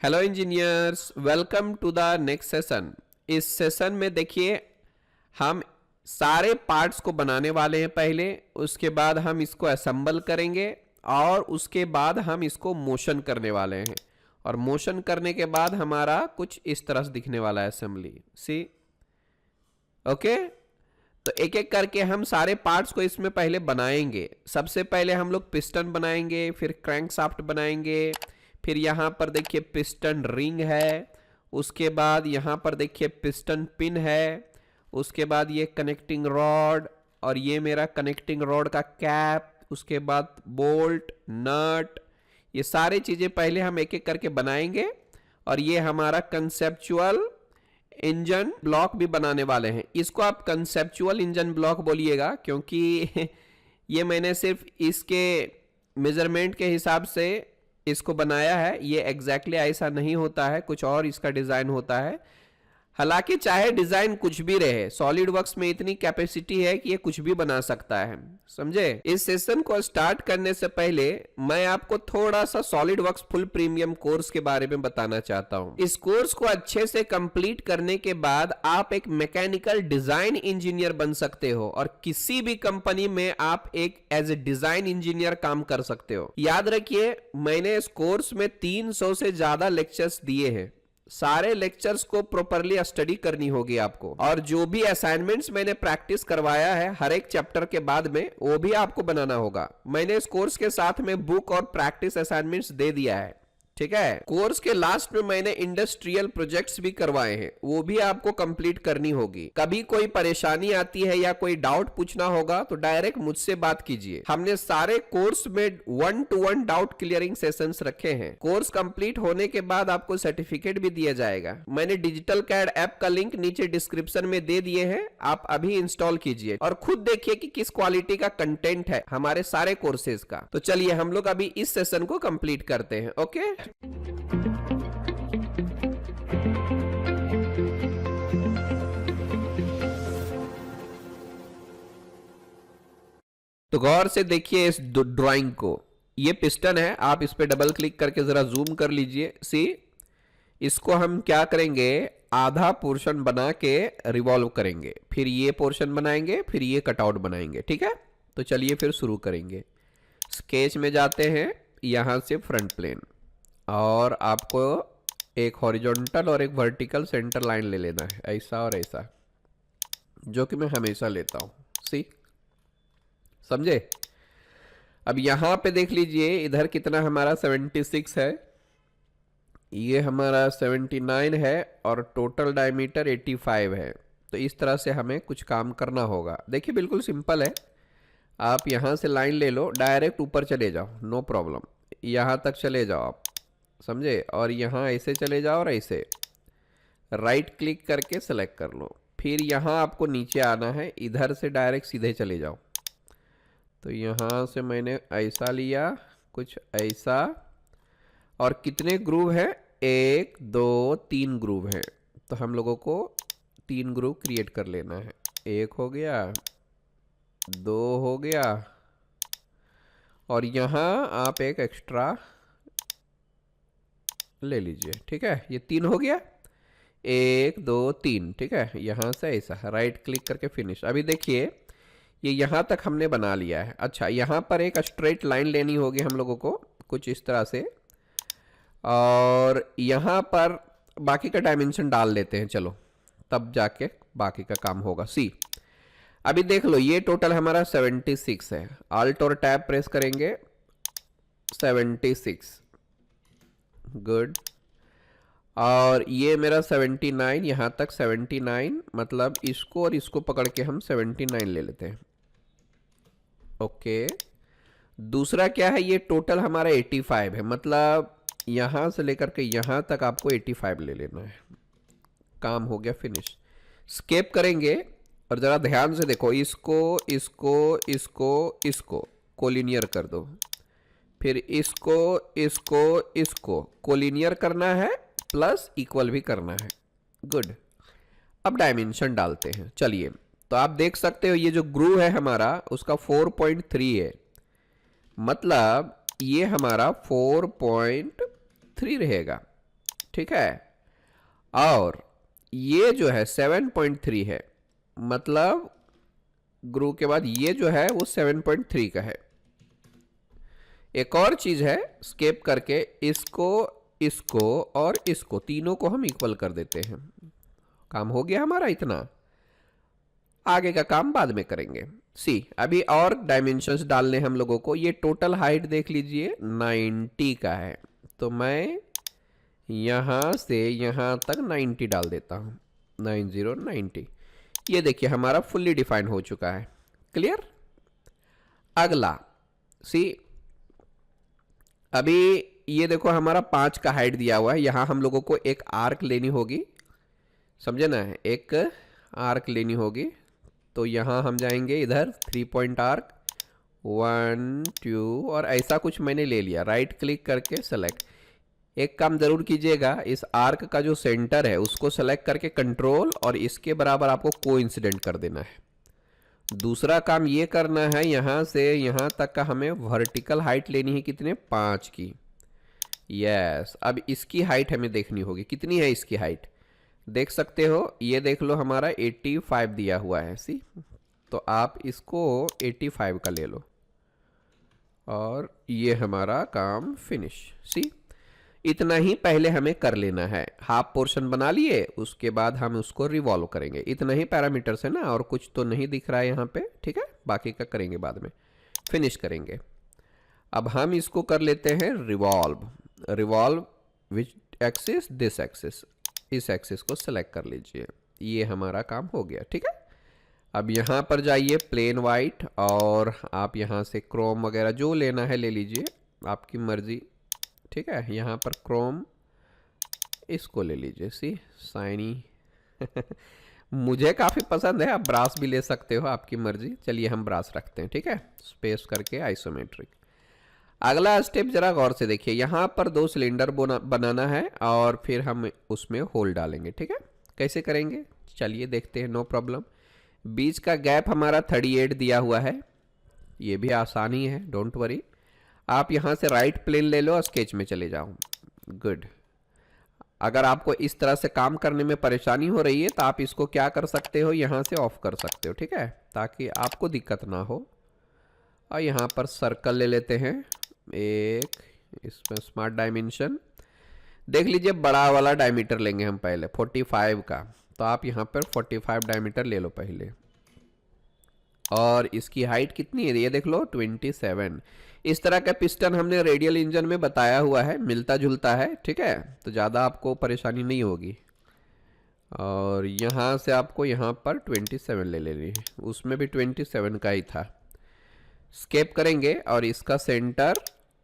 Hello engineers, welcome to the next session. इस session में देखिए हम सारे पार्ट्स को बनाने वाले हैं पहले, उसके बाद हम इसको असेंबल करेंगे और उसके बाद हम इसको मोशन करने वाले हैं। और मोशन करने के बाद हमारा कुछ इस तरह से दिखने वाला है असेंबली। सी ओके, तो एक एक करके हम सारे पार्ट्स को इसमें पहले बनाएंगे। सबसे पहले हम लोग पिस्टन बनाएंगे, फिर क्रैंकशाफ्ट बनाएंगे, फिर यहाँ पर देखिए पिस्टन रिंग है, उसके बाद यहाँ पर देखिए पिस्टन पिन है, उसके बाद ये कनेक्टिंग रॉड और ये मेरा कनेक्टिंग रॉड का कैप, उसके बाद बोल्ट नट, ये सारी चीज़ें पहले हम एक एक करके बनाएंगे। और ये हमारा कंसेप्चुअल इंजन ब्लॉक भी बनाने वाले हैं। इसको आप कंसेप्चुअल इंजन ब्लॉक बोलिएगा क्योंकि ये मैंने सिर्फ इसके मेजरमेंट के हिसाब से इसको बनाया है। ये एग्जैक्टली ऐसा नहीं होता है, कुछ और इसका डिज़ाइन होता है। हालांकि चाहे डिजाइन कुछ भी रहे, सॉलिड वर्क्स में इतनी कैपेसिटी है कि ये कुछ भी बना सकता है, समझे। इस सेशन को स्टार्ट करने से पहले मैं आपको थोड़ा सा solid works full premium course के बारे में बताना चाहता हूं। इस कोर्स को अच्छे से कंप्लीट करने के बाद आप एक मैकेनिकल डिजाइन इंजीनियर बन सकते हो और किसी भी कंपनी में आप एक एज ए डिजाइन इंजीनियर काम कर सकते हो। याद रखिए, मैंने इस कोर्स में 300 से ज्यादा लेक्चर्स दिए हैं। सारे लेक्चर्स को प्रॉपरली स्टडी करनी होगी आपको, और जो भी असाइनमेंट्स मैंने प्रैक्टिस करवाया है हर एक चैप्टर के बाद में, वो भी आपको बनाना होगा। मैंने इस कोर्स के साथ में बुक और प्रैक्टिस असाइनमेंट्स दे दिया है, ठीक है। कोर्स के लास्ट में मैंने इंडस्ट्रियल प्रोजेक्ट्स भी करवाए हैं, वो भी आपको कंप्लीट करनी होगी। कभी कोई परेशानी आती है या कोई डाउट पूछना होगा तो डायरेक्ट मुझसे बात कीजिए। हमने सारे कोर्स में 1-to-1 डाउट क्लियरिंग सेशंस रखे हैं। कोर्स कंप्लीट होने के बाद आपको सर्टिफिकेट भी दिया जाएगा। मैंने डिजिटल कैड ऐप का लिंक नीचे डिस्क्रिप्शन में दे दिए हैं, आप अभी इंस्टॉल कीजिए और खुद देखिए कि किस क्वालिटी का कंटेंट है हमारे सारे कोर्सेज का। तो चलिए हम लोग अभी इस सेशन को कंप्लीट करते हैं। ओके, तो गौर से देखिए इस ड्राइंग को। ये पिस्टन है, आप इस पे डबल क्लिक करके जरा जूम कर लीजिए। सी, इसको हम क्या करेंगे, आधा पोर्शन बना के रिवॉल्व करेंगे, फिर ये पोर्शन बनाएंगे, फिर ये कटआउट बनाएंगे, ठीक है। तो चलिए फिर शुरू करेंगे। स्केच में जाते हैं, यहां से फ्रंट प्लेन, और आपको एक हॉरिजॉन्टल और एक वर्टिकल सेंटर लाइन ले लेना है, ऐसा और ऐसा, जो कि मैं हमेशा लेता हूं। सी, समझे। अब यहां पे देख लीजिए, इधर कितना हमारा 76 है, ये हमारा 79 है, और टोटल डायमीटर 85 है। तो इस तरह से हमें कुछ काम करना होगा। देखिए बिल्कुल सिंपल है, आप यहां से लाइन ले लो, डायरेक्ट ऊपर चले जाओ, नो प्रॉब्लम, यहां तक चले जाओ आप, समझे। और यहाँ ऐसे चले जाओ और ऐसे राइट क्लिक करके सेलेक्ट कर लो। फिर यहाँ आपको नीचे आना है, इधर से डायरेक्ट सीधे चले जाओ। तो यहाँ से मैंने ऐसा लिया, कुछ ऐसा, और कितने ग्रूव हैं, 1 2 3 ग्रूव हैं। तो हम लोगों को 3 ग्रूव क्रिएट कर लेना है। 1 हो गया, 2 हो गया, और यहाँ आप एक एक्स्ट्रा ले लीजिए, ठीक है। ये 3 हो गया, 1 2 3, ठीक है। यहाँ से ऐसा राइट क्लिक करके फिनिश। अभी देखिए ये यहाँ तक हमने बना लिया है। अच्छा, यहाँ पर एक स्ट्रेट लाइन लेनी होगी हम लोगों को, कुछ इस तरह से, और यहाँ पर बाकी का डायमेंशन डाल लेते हैं, चलो, तब जाके बाकी का काम होगा। सी, अभी देख लो, ये टोटल हमारा 76 है। आल्ट और टैब प्रेस करेंगे, 76, गुड। और ये मेरा 79, यहाँ तक 79, मतलब इसको और इसको पकड़ के हम 79 ले लेते हैं। ओके, दूसरा क्या है, ये टोटल हमारा 85 है, मतलब यहाँ से लेकर के यहाँ तक आपको 85 ले लेना है। काम हो गया, फिनिश। स्केप करेंगे और ज़रा ध्यान से देखो, इसको इसको इसको इसको कोलिनियर कर दो, फिर इसको इसको इसको कोलिनियर करना है, प्लस इक्वल भी करना है। गुड। अब डायमेंशन डालते हैं, चलिए। तो आप देख सकते हो ये जो ग्रूव है हमारा, उसका 4.3 है, मतलब ये हमारा 4.3 रहेगा। ठीक है। और ये जो है 7.3 है, मतलब ग्रू के बाद ये जो है वो 7.3 का है। एक और चीज है, स्केप करके इसको, इसको और इसको तीनों को हम इक्वल कर देते हैं। काम हो गया हमारा इतना। आगे का काम बाद में करेंगे। सी, अभी और डायमेंशंस डालने हम लोगों को। ये टोटल हाइट देख लीजिए 90 का है, तो मैं यहां से यहां तक 90 डाल देता हूं। 90 90। ये देखिए हमारा फुल्ली डिफाइंड हो चुका है। क्लियर। अगला सी, अभी ये देखो हमारा 5 का हाइट दिया हुआ है। यहां हम लोगों को एक आर्क लेनी होगी, समझे ना, एक आर्क लेनी होगी। तो यहां हम जाएंगे इधर 3 पॉइंट आर्क, 1 2 और ऐसा कुछ मैंने ले लिया। राइट क्लिक करके सेलेक्ट। एक काम जरूर कीजिएगा, इस आर्क का जो सेंटर है उसको सेलेक्ट करके कंट्रोल और इसके बराबर आपको कोइंसिडेंट कर देना है। दूसरा काम ये करना है, यहां से यहां तक का हमें वर्टिकल हाइट लेनी है, कितने, 5 की। यस, अब इसकी हाइट हमें देखनी होगी, कितनी है इसकी हाइट, देख सकते हो, ये देख लो हमारा 85 दिया हुआ है। सी, तो आप इसको 85 का ले लो और ये हमारा काम फिनिश। सी, इतना ही पहले हमें कर लेना है। हाफ पोर्शन बना लिए, उसके बाद हम उसको रिवॉल्व करेंगे। इतना ही पैरामीटर्स है ना, और कुछ तो नहीं दिख रहा है यहाँ पे, ठीक है। बाकी का करेंगे बाद में, फिनिश करेंगे। अब हम इसको कर लेते हैं revolve. Revolve which axis, this axis, इस एक्सिस को सेलेक्ट कर लीजिए। ये हमारा काम हो गया, ठीक है। अब यहाँ पर जाइए प्लेन वाइट, और आप यहाँ से क्रोम वगैरह जो लेना है ले लीजिए, आपकी मर्जी, ठीक है। यहाँ पर क्रोम इसको ले लीजिए, सी शाइनी मुझे काफ़ी पसंद है, आप ब्रास भी ले सकते हो, आपकी मर्जी। चलिए हम ब्रास रखते हैं, ठीक है, स्पेस करके आइसोमेट्रिक। अगला स्टेप जरा गौर से देखिए, यहाँ पर 2 सिलेंडर बनाना है और फिर हम उसमें होल डालेंगे, ठीक है। कैसे करेंगे चलिए देखते हैं, नो प्रॉब्लम। बीच का गैप हमारा 38 दिया हुआ है, ये भी आसान ही है, डोंट वरी। आप यहाँ से राइट प्लेन ले लो और स्केच में चले जाओ। गुड। अगर आपको इस तरह से काम करने में परेशानी हो रही है तो आप इसको क्या कर सकते हो, यहाँ से ऑफ कर सकते हो, ठीक है, ताकि आपको दिक्कत ना हो। और यहाँ पर सर्कल ले लेते हैं एक, इसमें स्मार्ट डायमेंशन देख लीजिए, बड़ा वाला डायमीटर लेंगे हम पहले 45 का। तो आप यहाँ पर 45 डायमीटर ले लो पहले, और इसकी हाइट कितनी है ये देख लो 27। इस तरह का पिस्टन हमने रेडियल इंजन में बताया हुआ है, मिलता जुलता है, ठीक है, तो ज़्यादा आपको परेशानी नहीं होगी। और यहाँ से आपको यहाँ पर 27 ले लेनी है, उसमें भी 27 का ही था। स्केप करेंगे और इसका सेंटर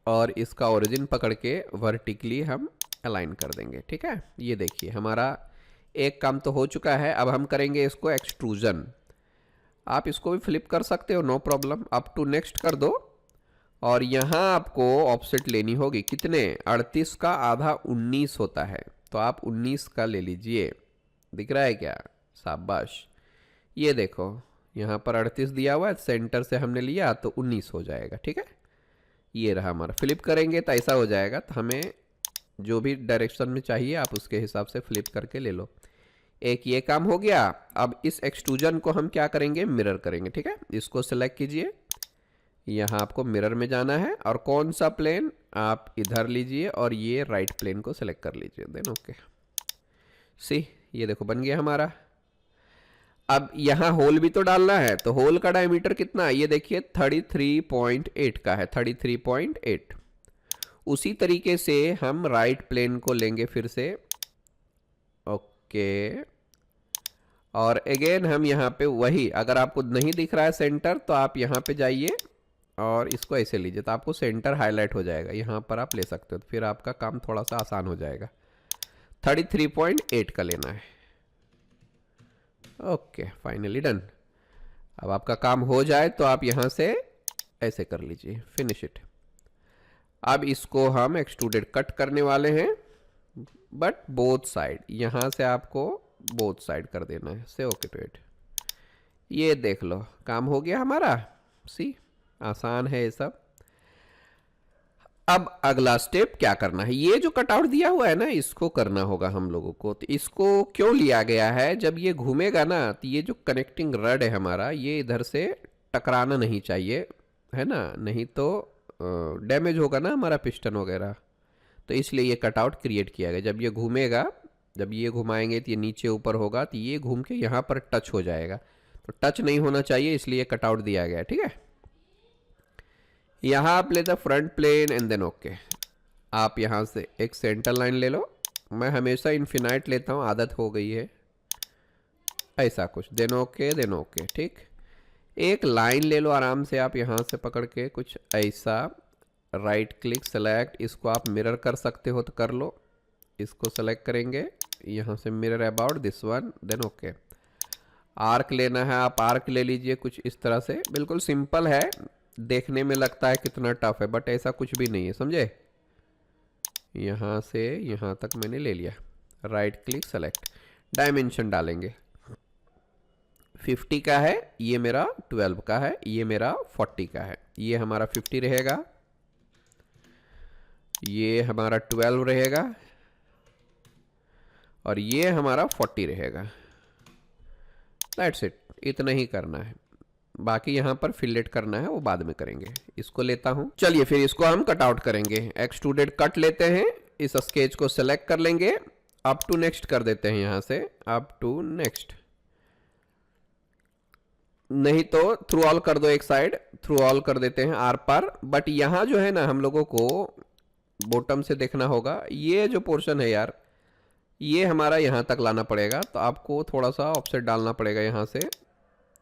और इसका ओरिजिन पकड़ के वर्टिकली हम अलाइन कर देंगे, ठीक है। ये देखिए हमारा एक काम तो हो चुका है। अब हम करेंगे इसको एक्सट्रूजन। आप इसको भी फ्लिप कर सकते हो, no problem. Up to next कर दो, और यहाँ आपको ऑफसेट लेनी होगी, कितने, 38 का आधा 19 होता है, तो आप 19 का ले लीजिए। दिख रहा है क्या, शाबाश। ये देखो यहाँ पर 38 दिया हुआ है, सेंटर से हमने लिया तो 19 हो जाएगा, ठीक है। ये रहा हमारा, फ्लिप करेंगे तो ऐसा हो जाएगा। तो हमें जो भी डायरेक्शन में चाहिए आप उसके हिसाब से फ्लिप करके ले लो। एक ये काम हो गया। अब इस एक्सट्रूजन को हम क्या करेंगे, मिरर करेंगे, ठीक है। इसको सेलेक्ट कीजिए, यहाँ आपको मिरर में जाना है, और कौन सा प्लेन आप इधर लीजिए और ये राइट प्लेन को सेलेक्ट कर लीजिए, देन ओके। सी, ये देखो बन गया हमारा। अब यहाँ होल भी तो डालना है, तो होल का डायमीटर कितना है ये देखिए 33.8 का है, 33.8। उसी तरीके से हम राइट प्लेन को लेंगे फिर से, ओके। और अगेन हम यहाँ पे वही, अगर आपको नहीं दिख रहा है सेंटर तो आप यहाँ पे जाइए और इसको ऐसे लीजिए, तो आपको सेंटर हाईलाइट हो जाएगा, यहाँ पर आप ले सकते हो, तो फिर आपका काम थोड़ा सा आसान हो जाएगा। 33.8 का लेना है, ओके, फाइनली डन। अब आपका काम हो जाए तो आप यहाँ से ऐसे कर लीजिए, फिनिश इट। अब इसको हम एक्सट्रूडेड कट करने वाले हैं, बट बोथ साइड, यहाँ से आपको बोथ साइड कर देना है, से ओके टू इट। ये देख लो काम हो गया हमारा। सी, आसान है ये सब। अब अगला स्टेप क्या करना है, ये जो कटआउट दिया हुआ है ना इसको करना होगा हम लोगों को। तो इसको क्यों लिया गया है, जब ये घूमेगा ना तो ये जो कनेक्टिंग रड है हमारा ये इधर से टकराना नहीं चाहिए, है ना, नहीं तो डैमेज होगा ना हमारा पिस्टन वगैरह। तो इसलिए ये कटआउट क्रिएट किया गया। जब ये घूमेगा, जब ये घुमाएंगे तो ये नीचे ऊपर होगा, तो ये घूम के यहाँ पर टच हो जाएगा। तो टच नहीं होना चाहिए, इसलिए कटआउट दिया गया है, ठीक है। यहाँ आप लेते front plane and then okay. आप यहाँ से एक सेंटर लाइन ले लो, मैं हमेशा इन्फिनाइट लेता हूँ, आदत हो गई है ऐसा कुछ, देन ओके, ठीक। एक लाइन ले लो आराम से, आप यहाँ से पकड़ के कुछ ऐसा, राइट क्लिक सेलेक्ट, इसको आप मिरर कर सकते हो तो कर लो। इसको सेलेक्ट करेंगे, यहाँ से mirror about this one, then okay. Arc लेना है, आप आर्क ले लीजिए कुछ इस तरह से, बिल्कुल सिंपल है, देखने में लगता है कितना टफ है बट ऐसा कुछ भी नहीं है, समझे। यहाँ से यहाँ तक मैंने ले लिया, राइट क्लिक सेलेक्ट, डायमेंशन डालेंगे। 50 का है, ये मेरा 12 का है, ये मेरा 40 का है। ये हमारा 50 रहेगा, ये हमारा 12 रहेगा, और ये हमारा 40 रहेगा। दैट्स इट, इतना ही करना है। बाकी यहाँ पर फिलेट करना है वो बाद में करेंगे। इसको लेता हूँ, चलिए फिर इसको हम कट आउट करेंगे। एक्सट्रूडेड कट लेते हैं, इस स्केच को सेलेक्ट कर लेंगे, अप टू नेक्स्ट कर देते हैं, यहाँ से अप टू नेक्स्ट, नहीं तो थ्रू ऑल कर दो, एक साइड थ्रू ऑल कर देते हैं आर पार। बट यहाँ जो है ना हम लोगों को बॉटम से देखना होगा, ये जो पोर्शन है यार ये हमारा यहाँ तक लाना पड़ेगा। तो आपको थोड़ा सा ऑफसेट डालना पड़ेगा यहाँ से,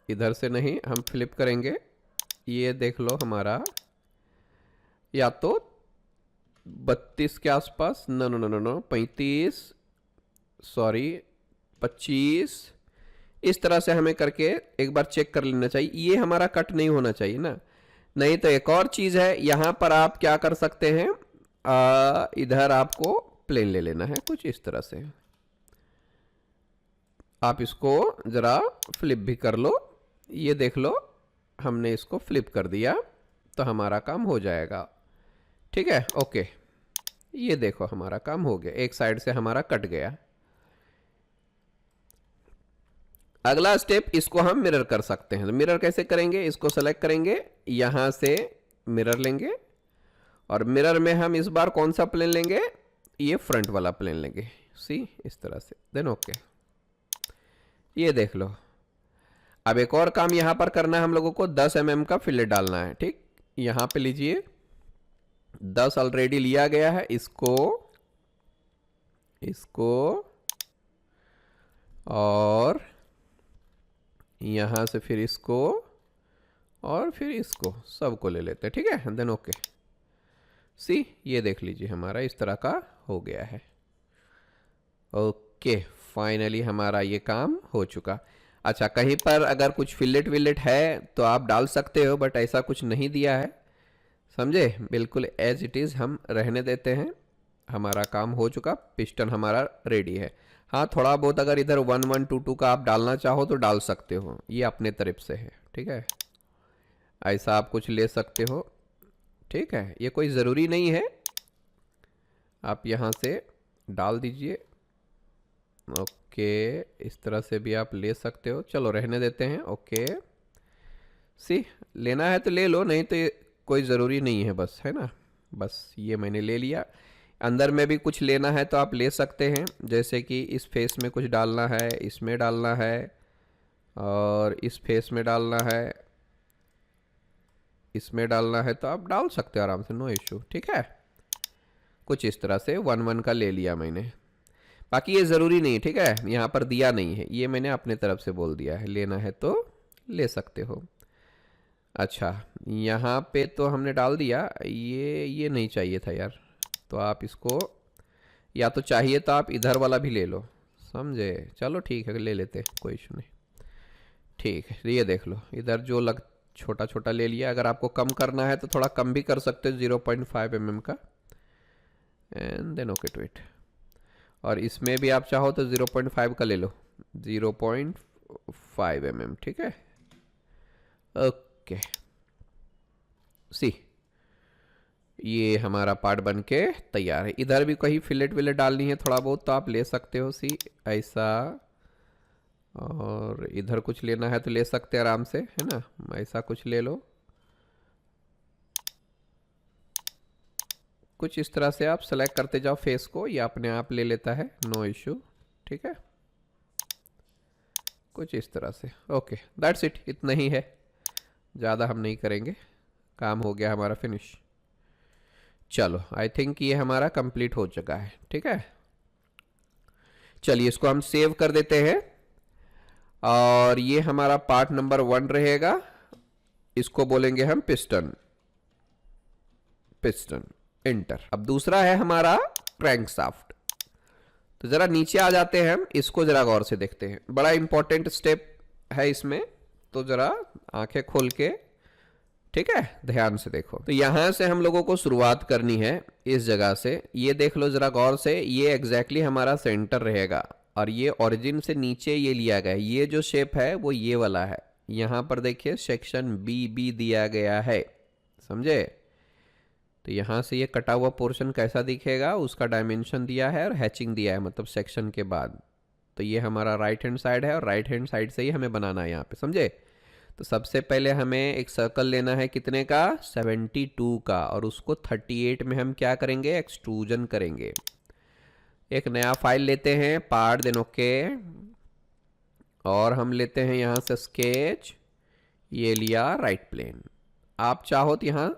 इधर से नहीं, हम फ्लिप करेंगे। ये देख लो हमारा या तो 32 के आसपास, no no no no no 35, sorry 25, इस तरह से हमें करके एक बार चेक कर लेना चाहिए। ये हमारा कट नहीं होना चाहिए ना। नहीं तो एक और चीज़ है, यहाँ पर आप क्या कर सकते हैं, इधर आपको प्लेन ले लेना है कुछ इस तरह से। आप इसको ज़रा फ्लिप भी कर लो, ये देख लो हमने इसको फ्लिप कर दिया तो हमारा काम हो जाएगा, ठीक है। ओके, ये देखो हमारा काम हो गया, एक साइड से हमारा कट गया। अगला स्टेप, इसको हम मिरर कर सकते हैं। तो मिरर कैसे करेंगे, इसको सेलेक्ट करेंगे, यहाँ से मिरर लेंगे, और मिरर में हम इस बार कौन सा प्लेन लेंगे, ये फ्रंट वाला प्लेन लेंगे, सी इस तरह से, देन ओके। ये देख लो। अब एक और काम यहाँ पर करना है हम लोगों को, 10 mm का फिलेट डालना है, ठीक। यहाँ पे लीजिए, 10 ऑलरेडी लिया गया है, इसको और यहाँ से फिर इसको और फिर इसको, सबको ले लेते हैं, ठीक है, देन ओके। सी ये देख लीजिए हमारा इस तरह का हो गया है। ओके, फाइनली हमारा ये काम हो चुका। अच्छा, कहीं पर अगर कुछ फिलेट विलेट है तो आप डाल सकते हो, बट ऐसा कुछ नहीं दिया है, समझे, बिल्कुल एज इट इज़ हम रहने देते हैं। हमारा काम हो चुका, पिस्टन हमारा रेडी है। हाँ, थोड़ा बहुत अगर इधर 1 1 2 2 का आप डालना चाहो तो डाल सकते हो, ये अपने तरफ से है, ठीक है, ऐसा आप कुछ ले सकते हो, ठीक है, ये कोई ज़रूरी नहीं है, आप यहाँ से डाल दीजिए। ओके, इस तरह से भी आप ले सकते हो, चलो रहने देते हैं। ओके, सी लेना है तो ले लो, नहीं तो कोई ज़रूरी नहीं है, बस, है ना, बस ये मैंने ले लिया। अंदर में भी कुछ लेना है तो आप ले सकते हैं, जैसे कि इस फेस में कुछ डालना है, इसमें डालना है, और इस फेस में डालना है, इसमें डालना है, तो आप डाल सकते हो आराम से, नो इशू, ठीक है। कुछ इस तरह से 1 1 का ले लिया मैंने, बाकी ये ज़रूरी नहीं, ठीक है, यहाँ पर दिया नहीं है, ये मैंने अपने तरफ से बोल दिया है, लेना है तो ले सकते हो। अच्छा, यहाँ पे तो हमने डाल दिया, ये नहीं चाहिए था यार, तो आप इसको, या तो चाहिए तो आप इधर वाला भी ले लो, समझे, चलो ठीक है, ले लेते हैं, कोई इशू नहीं, ठीक है। ये देख लो, इधर जो छोटा छोटा ले लिया, अगर आपको कम करना है तो थोड़ा कम भी कर सकते हो, 0.5 mm का, and then okay to it. और इसमें भी आप चाहो तो 0.5 का ले लो, 0.5 mm, ठीक है। ओके, सी ये हमारा पार्ट बन के तैयार है। इधर भी कहीं फिलेट विलेट डालनी है थोड़ा बहुत तो आप ले सकते हो, सी ऐसा, और इधर कुछ लेना है तो ले सकते हैं आराम से, है ना, ऐसा कुछ ले लो। कुछ इस तरह से आप सेलेक्ट करते जाओ फेस को, ये अपने आप ले लेता है, नो इश्यू, ठीक है। कुछ इस तरह से, ओके दैट्स इट, इतना ही है, ज़्यादा हम नहीं करेंगे, काम हो गया हमारा फिनिश। चलो आई थिंक ये हमारा कंप्लीट हो चुका है, ठीक है। चलिए इसको हम सेव कर देते हैं और ये हमारा पार्ट नंबर 1 रहेगा। इसको बोलेंगे हम पिस्टन, पिस्टन, एंटर। अब दूसरा है हमारा क्रैंकशाफ्ट। तो जरा नीचे आ जाते हैं हम, इसको जरा गौर से देखते हैं, बड़ा इंपॉर्टेंट स्टेप है इसमें, तो जरा आंखें खोल के, ठीक है, ध्यान से देखो। तो यहां से हम लोगों को शुरुआत करनी है इस जगह से, ये देख लो जरा गौर से, ये एग्जैक्टली हमारा सेंटर रहेगा और ये ओरिजिन से नीचे ये लिया गया है, ये जो शेप है वो ये वाला है। यहां पर देखिए सेक्शन बी बी दिया गया है, समझे। तो यहाँ से ये कटा हुआ पोर्शन कैसा दिखेगा, उसका डायमेंशन दिया है और हैचिंग दिया है, मतलब सेक्शन के बाद। तो ये हमारा राइट हैंड साइड है और राइट हैंड साइड से ही हमें बनाना है यहाँ पे, समझे। तो सबसे पहले हमें एक सर्कल लेना है, कितने का, 72 का, और उसको 38 में हम क्या करेंगे, एक्सट्रूजन करेंगे। एक नया फाइल लेते हैं, पार्ट देन ओके, और हम लेते हैं यहाँ से स्केच, ये लिया राइट प्लेन। आप चाहो तो यहाँ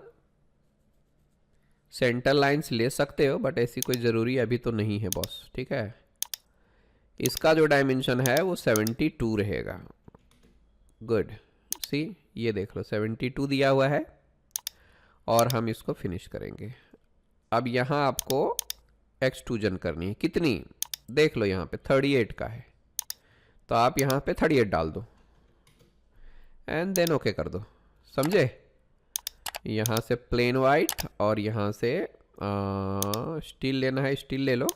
सेंटर लाइंस ले सकते हो, बट ऐसी कोई ज़रूरी अभी तो नहीं है बॉस, ठीक है। इसका जो डायमेंशन है वो 72 रहेगा, गुड। सी ये देख लो 72 दिया हुआ है और हम इसको फिनिश करेंगे। अब यहाँ आपको एक्सट्रूजन करनी है, कितनी, देख लो यहाँ पे 38 का है, तो आप यहाँ पे 38 डाल दो एंड देन ओके कर दो, समझे। यहाँ से प्लेन वाइट और यहाँ से स्टील लेना है, स्टील ले लो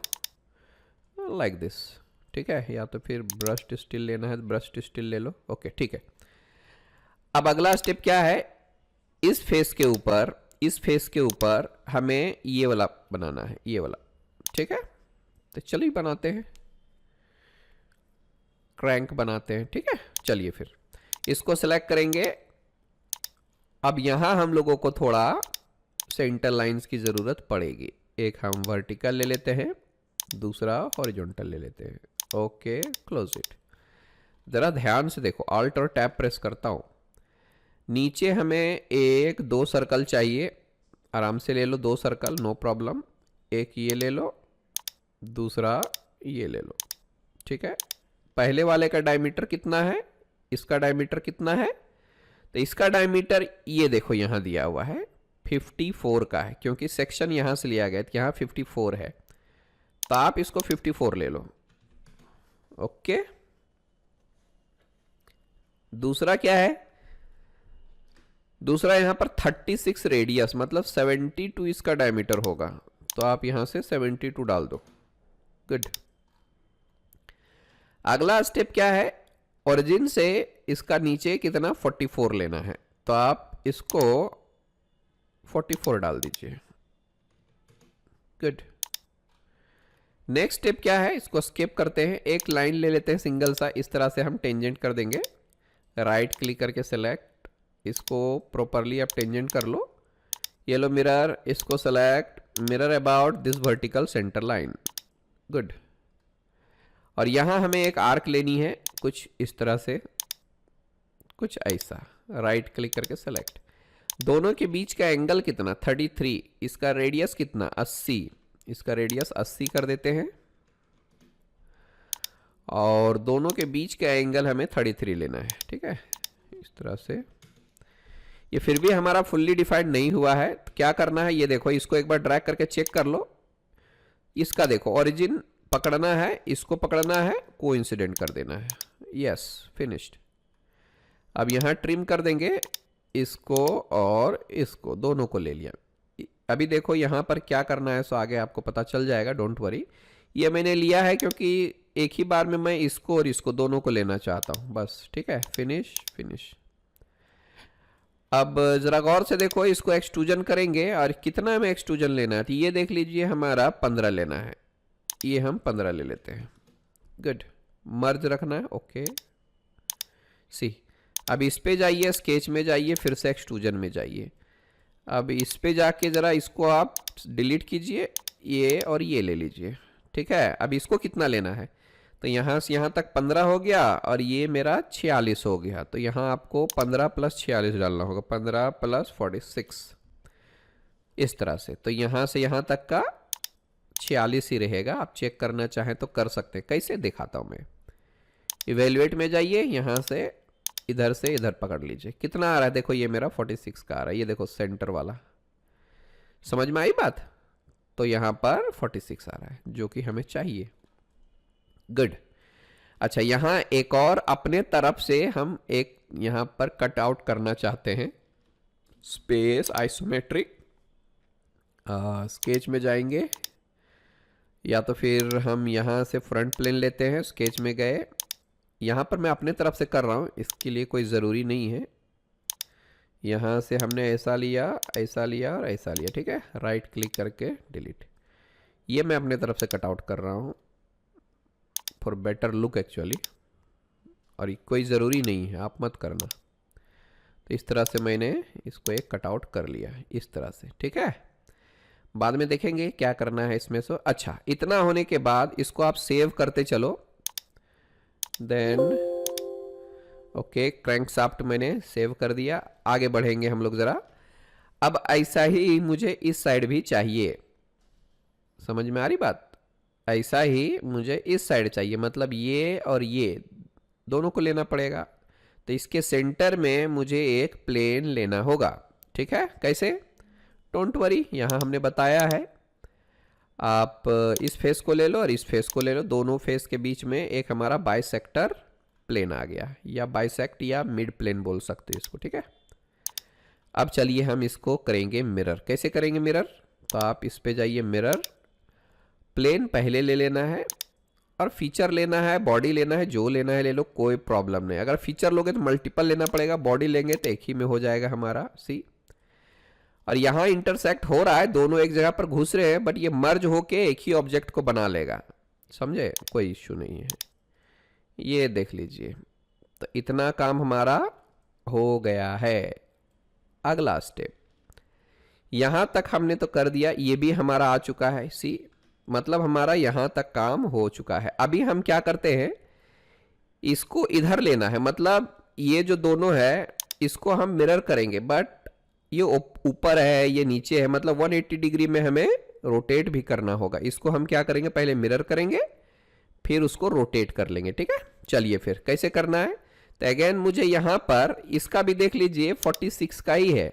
लाइक दिस, ठीक है, या तो फिर ब्रश्ड स्टील लेना है, ब्रश्ड स्टील ले लो, ओके ठीक है। अब अगला स्टेप क्या है, इस फेस के ऊपर, इस फेस के ऊपर हमें ये वाला बनाना है, ये वाला, ठीक है। तो चलिए बनाते हैं, क्रैंक बनाते हैं, ठीक है। चलिए फिर इसको सेलेक्ट करेंगे। अब यहां हम लोगों को थोड़ा सेंटर लाइंस की जरूरत पड़ेगी, एक हम वर्टिकल ले लेते हैं, दूसरा हॉरिजॉन्टल ले लेते हैं, ओके क्लोज इट। जरा ध्यान से देखो, ऑल्ट और टैब प्रेस करता हूं, नीचे हमें 1-2 सर्कल चाहिए, आराम से ले लो 2 सर्कल, नो प्रॉब्लम। एक ये ले लो, दूसरा ये ले लो, ठीक है। पहले वाले का डायमीटर कितना है, इसका डायमीटर कितना है, तो इसका डायमीटर ये देखो यहां दिया हुआ है 54 का है, क्योंकि सेक्शन यहां से लिया गया, तो यहां 54 है, तो आप इसको 54 ले लो, ओके। दूसरा क्या है, दूसरा यहां पर 36 रेडियस, मतलब 72 इसका डायमीटर होगा, तो आप यहां से 72 डाल दो, गुड। अगला स्टेप क्या है, ओरिजिन से इसका नीचे कितना 44 लेना है, तो आप इसको 44 डाल दीजिए, गुड। नेक्स्ट स्टेप क्या है, इसको स्किप करते हैं, एक लाइन ले लेते हैं सिंगल सा, इस तरह से हम टेंजेंट कर देंगे, राइट क्लिक करके सेलेक्ट, इसको प्रॉपरली आप टेंजेंट कर लो, येलो मिरर, इसको select, mirror about this vertical centre line, good. और यहां हमें एक आर्क लेनी है, कुछ इस तरह से, कुछ ऐसा, राइट क्लिक करके सेलेक्ट। दोनों के बीच का एंगल कितना 33, इसका रेडियस कितना 80, इसका रेडियस 80 कर देते हैं, और दोनों के बीच का एंगल हमें 33 लेना है, ठीक है, इस तरह से। ये फिर भी हमारा फुल्ली डिफाइंड नहीं हुआ है, तो क्या करना है, ये देखो, इसको एक बार ड्रैग करके चेक कर लो, इसका देखो ओरिजिन पकड़ना है, इसको पकड़ना है, कोइंसिडेंट कर देना है, यस फिनिश्ड। अब यहाँ ट्रिम कर देंगे इसको और इसको, दोनों को ले लिया। अभी देखो यहाँ पर क्या करना है, सो आगे आपको पता चल जाएगा, डोंट वरी। ये मैंने लिया है क्योंकि एक ही बार में मैं इसको और इसको दोनों को लेना चाहता हूँ, बस, ठीक है, फिनिश फिनिश। अब जरा गौर से देखो, इसको एक्सट्रूजन करेंगे और कितना हमें एक्सट्रूजन लेना है, तो ये देख लीजिए हमारा 15 लेना है, ये हम 15 ले लेते हैं। गुड, मर्ज रखना है, ओके सी। अब इस पे जाइए, स्केच में जाइए, फिर से एक्सट्रूजन में जाइए। अब इस पे जाके ज़रा इसको आप डिलीट कीजिए, ये और ये ले लीजिए, ठीक है। अब इसको कितना लेना है, तो यहाँ से यहाँ तक 15 हो गया और ये मेरा 46 हो गया। तो यहाँ आपको 15 + 46 डालना होगा, 15 + 46 इस तरह से। तो यहाँ से यहाँ तक का 46 ही रहेगा। आप चेक करना चाहें तो कर सकते हैं। कैसे दिखाता हूँ मैं, इवेल्युएट में जाइए, यहाँ से इधर पकड़ लीजिए, कितना आ रहा है देखो, ये मेरा 46 का आ रहा है, ये देखो सेंटर वाला। समझ में आई बात? तो यहाँ पर 46 आ रहा है जो कि हमें चाहिए। गुड। अच्छा, यहाँ एक और अपने तरफ से हम एक यहाँ पर कट आउट करना चाहते हैं, स्पेस आइसोमेट्रिक। स्केच में जाएंगे या तो फिर हम यहाँ से फ्रंट प्लेन लेते हैं, स्केच में गए, यहाँ पर मैं अपने तरफ से कर रहा हूँ, इसके लिए कोई ज़रूरी नहीं है। यहाँ से हमने ऐसा लिया और ऐसा लिया, ठीक है। राइट क्लिक करके डिलीट, ये मैं अपने तरफ से कट आउट कर रहा हूँ फॉर बेटर लुक एक्चुअली, और कोई ज़रूरी नहीं है, आप मत करना। तो इस तरह से मैंने इसको एक कट आउट कर लिया इस तरह से, ठीक है। बाद में देखेंगे क्या करना है इसमें से। अच्छा, इतना होने के बाद इसको आप सेव करते चलो, देन ओके, क्रैंकशाफ्ट मैंने सेव कर दिया। आगे बढ़ेंगे हम लोग ज़रा। अब ऐसा ही मुझे इस साइड भी चाहिए, समझ में आ रही बात? ऐसा ही मुझे इस साइड चाहिए, मतलब ये और ये दोनों को लेना पड़ेगा। तो इसके सेंटर में मुझे एक प्लेन लेना होगा, ठीक है। कैसे? डोंट वरी, यहाँ हमने बताया है। आप इस फेस को ले लो और इस फेस को ले लो, दोनों फेस के बीच में एक हमारा बाइसेक्टर प्लेन आ गया, या बाइसेक्ट या मिड प्लेन बोल सकते हो इसको, ठीक है। अब चलिए हम इसको करेंगे मिरर। कैसे करेंगे मिरर? तो आप इस पे जाइए, मिरर, प्लेन पहले ले लेना है और फीचर लेना है, बॉडी लेना है, जो लेना है ले लो, कोई प्रॉब्लम नहीं। अगर फीचर लोगे तो मल्टीपल लेना पड़ेगा, बॉडी लेंगे तो एक ही में हो जाएगा हमारा, सी। और यहाँ इंटरसेक्ट हो रहा है, दोनों एक जगह पर घुस रहे हैं, बट ये मर्ज होके एक ही ऑब्जेक्ट को बना लेगा, समझे? कोई इश्यू नहीं है, ये देख लीजिए। तो इतना काम हमारा हो गया है। अगला स्टेप, यहाँ तक हमने तो कर दिया, ये भी हमारा आ चुका है, सी, मतलब हमारा यहाँ तक काम हो चुका है। अभी हम क्या करते हैं, इसको इधर लेना है, मतलब ये जो दोनों है इसको हम मिरर करेंगे, बट ये ऊपर है, ये नीचे है, मतलब 180 डिग्री में हमें रोटेट भी करना होगा। इसको हम क्या करेंगे, पहले मिरर करेंगे, फिर उसको रोटेट कर लेंगे, ठीक है। चलिए फिर कैसे करना है। तो अगेन मुझे यहाँ पर इसका भी देख लीजिए 46 का ही है,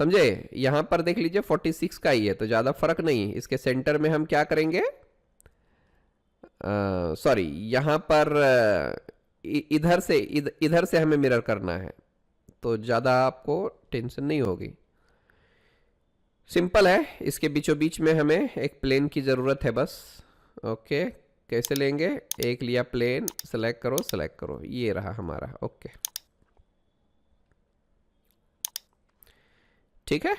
समझे? यहाँ पर देख लीजिए 46 का ही है, तो ज़्यादा फर्क नहीं है। इसके सेंटर में हम क्या करेंगे, सॉरी, यहाँ पर इधर से हमें मिरर करना है, तो ज़्यादा आपको टेंशन नहीं होगी, सिंपल है। इसके बीचों बीच में हमें एक प्लेन की ज़रूरत है बस। ओके, कैसे लेंगे, एक लिया प्लेन, सेलेक्ट करो, ये रहा हमारा, ओके, ठीक है।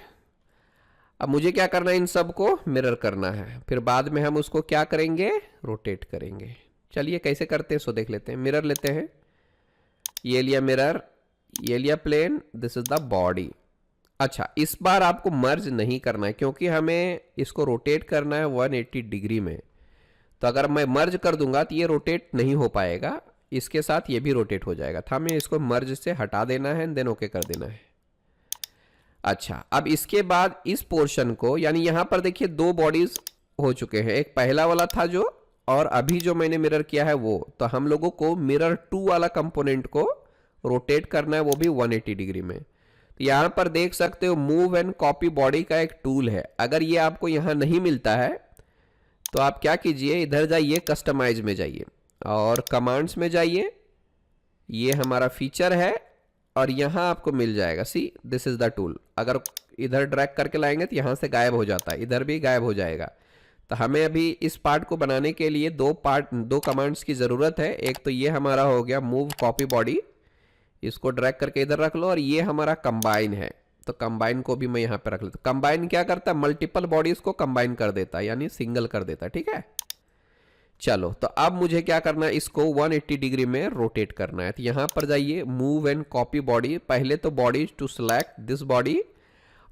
अब मुझे क्या करना है, इन सब को मिरर करना है, फिर बाद में हम उसको क्या करेंगे, रोटेट करेंगे। चलिए कैसे करते हैं सो देख लेते हैं। मिरर लेते हैं, ये लिया मिरर, ये लिया plane, this is the body. अच्छा, इस बार आपको मर्ज नहीं करना है क्योंकि हमें इसको रोटेट करना है 180 डिग्री में। तो अगर मैं मर्ज कर दूंगा तो ये रोटेट नहीं हो पाएगा, इसके साथ ये भी रोटेट हो जाएगा। था हमें इसको मर्ज से हटा देना है, देन ओके कर देना है। अच्छा, अब इसके बाद इस पोर्शन को, यानी यहां पर देखिए दो बॉडीज हो चुके हैं, एक पहला वाला था जो, और अभी जो मैंने मिरर किया है वो। तो हम लोगों को मिरर 2 वाला कंपोनेंट को रोटेट करना है, वो भी 180 डिग्री में। तो यहां पर देख सकते हो मूव एंड कॉपी बॉडी का एक टूल है। अगर ये आपको यहां नहीं मिलता है तो आप क्या कीजिए, इधर जाइए, कस्टमाइज में जाइए और कमांड्स में जाइए, ये हमारा फीचर है और यहां आपको मिल जाएगा, see this is the tool. अगर इधर ड्रैग करके लाएंगे तो यहां से गायब हो जाता है, इधर भी गायब हो जाएगा। तो हमें अभी इस पार्ट को बनाने के लिए दो कमांड्स की ज़रूरत है। एक तो ये हमारा हो गया मूव कॉपी बॉडी, इसको ड्रैग करके इधर रख लो और ये हमारा कंबाइन है, तो कंबाइन को भी मैं यहाँ पे रख लेता हूँ। कंबाइन क्या करता है, मल्टीपल बॉडीज को कंबाइन कर देता है, यानी सिंगल कर देता है, ठीक है। चलो तो अब मुझे क्या करना है, इसको 180 डिग्री में रोटेट करना है। तो यहाँ पर जाइए, मूव एंड कॉपी बॉडी, पहले तो body to select this body,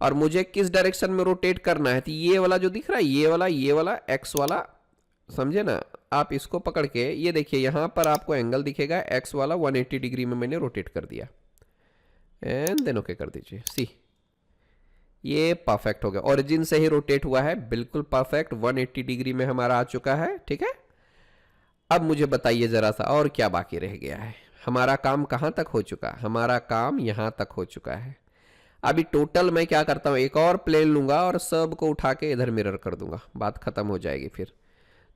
और मुझे किस डायरेक्शन में रोटेट करना है, तो ये वाला जो दिख रहा है, ये वाला एक्स वाला, समझे ना। आप इसको पकड़ के ये देखिए, यहाँ पर आपको एंगल दिखेगा एक्स वाला, 180 डिग्री में मैंने रोटेट कर दिया, एंड देन ओके कर दीजिए। सी, ये परफेक्ट हो गया, ओरिजिन से ही रोटेट हुआ है, बिल्कुल परफेक्ट 180 डिग्री में हमारा आ चुका है, ठीक है। अब मुझे बताइए जरा सा और क्या बाकी रह गया है। हमारा काम कहाँ तक हो चुका है, हमारा काम यहाँ तक हो चुका है। अभी टोटल मैं क्या करता हूँ, एक और प्लेन लूंगा और सब को उठा के इधर मिरर कर दूंगा, बात खत्म हो जाएगी फिर।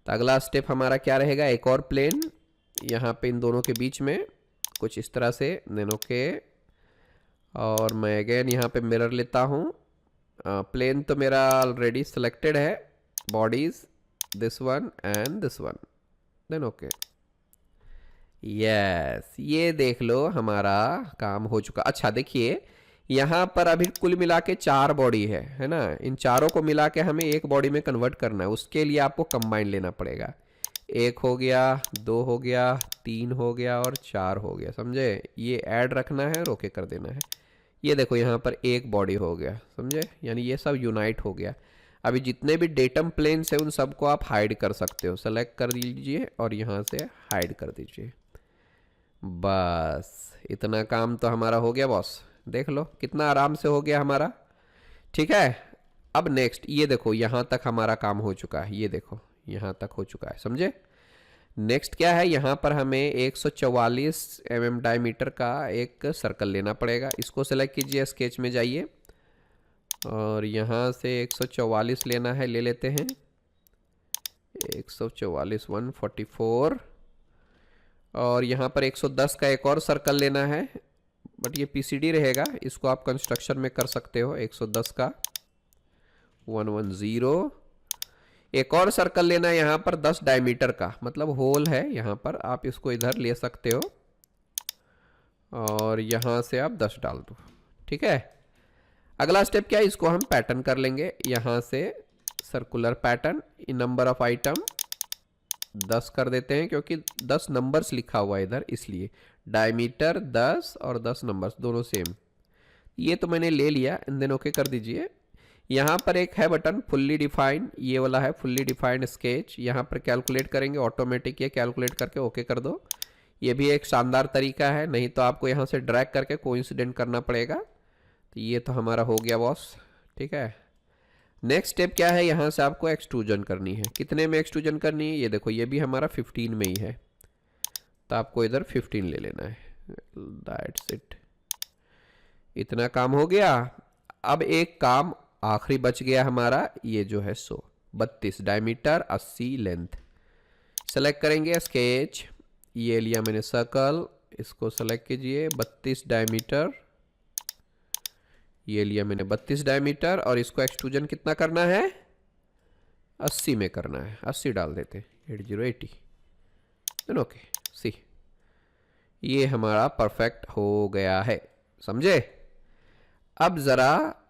तो अगला स्टेप हमारा क्या रहेगा, एक और प्लेन यहाँ पे इन दोनों के बीच में कुछ इस तरह से नैनो के, और मैं अगेन यहाँ पे मिरर लेता हूँ। प्लेन तो मेरा ऑलरेडी सिलेक्टेड है, bodies this one and this one, then okay. Yes, ये देख लो हमारा काम हो चुका। अच्छा देखिए, यहाँ पर अभी कुल मिला के 4 बॉडी है ना। इन चारों को मिला के हमें एक बॉडी में कन्वर्ट करना है, उसके लिए आपको कंबाइन लेना पड़ेगा। 1 हो गया, 2 हो गया, 3 हो गया और 4 हो गया, समझे। ये ऐड रखना है और ओके कर देना है। ये देखो यहाँ पर एक बॉडी हो गया, समझे, यानी ये सब यूनाइट हो गया। अभी जितने भी डेटम प्लेन्स है उन सबको आप हाइड कर सकते हो, सेलेक्ट कर लीजिए और यहाँ से हाइड कर दीजिए। बस इतना काम तो हमारा हो गया बॉस, देख लो कितना आराम से हो गया हमारा, ठीक है। अब नेक्स्ट ये देखो, यहाँ तक हमारा काम हो चुका है, ये देखो यहाँ तक हो चुका है, समझे। नेक्स्ट क्या है, यहाँ पर हमें 144 mm डायमीटर का एक सर्कल लेना पड़ेगा। इसको सेलेक्ट कीजिए, स्केच में जाइए और यहाँ से 144 लेना है, ले लेते हैं 144 144, और यहाँ पर 110 का एक और सर्कल लेना है, बट ये पीसीडी रहेगा, इसको आप कंस्ट्रक्शन में कर सकते हो। 110 का 110, एक और सर्कल लेना है यहाँ पर 10 डायमीटर का, मतलब होल है यहाँ पर, आप इसको इधर ले सकते हो और यहाँ से आप 10 डाल दो, ठीक है। अगला स्टेप क्या है, इसको हम पैटर्न कर लेंगे। यहाँ से circular pattern, number of item 10 कर देते हैं, क्योंकि 10 नंबर्स लिखा हुआ है इधर, इसलिए डायमीटर 10 और 10 नंबर्स दोनों सेम। ये तो मैंने ले लिया, इन देन ओके कर दीजिए। यहाँ पर एक है बटन फुल्ली डिफाइंड, ये वाला है फुल्ली डिफाइंड स्केच, यहाँ पर कैलकुलेट करेंगे ऑटोमेटिक, ये कैलकुलेट करके ओके कर दो। ये भी एक शानदार तरीका है, नहीं तो आपको यहाँ से ड्रैग करके कोइंसिडेंट करना पड़ेगा। तो ये तो हमारा हो गया बॉस, ठीक है। नेक्स्ट स्टेप क्या है, यहाँ से आपको एक्सट्रूजन करनी है। कितने में एक्सट्रूजन करनी है, ये देखो ये भी हमारा 15 में ही है, तो आपको इधर 15 ले लेना है। दैट्स इट, इतना काम हो गया। अब एक काम आखिरी बच गया हमारा, ये जो है 32 डायमीटर 80 लेंथ। सेलेक्ट करेंगे स्केच, ये लिया मैंने सर्कल, इसको सेलेक्ट कीजिए 32 डायमीटर, ये लिया मैंने 32 डायमीटर, और इसको एक्सट्रूजन कितना करना है, 80 में करना है, 80 डाल देते, 80 ओके। सी, ये हमारा परफेक्ट हो गया है, समझे। अब जरा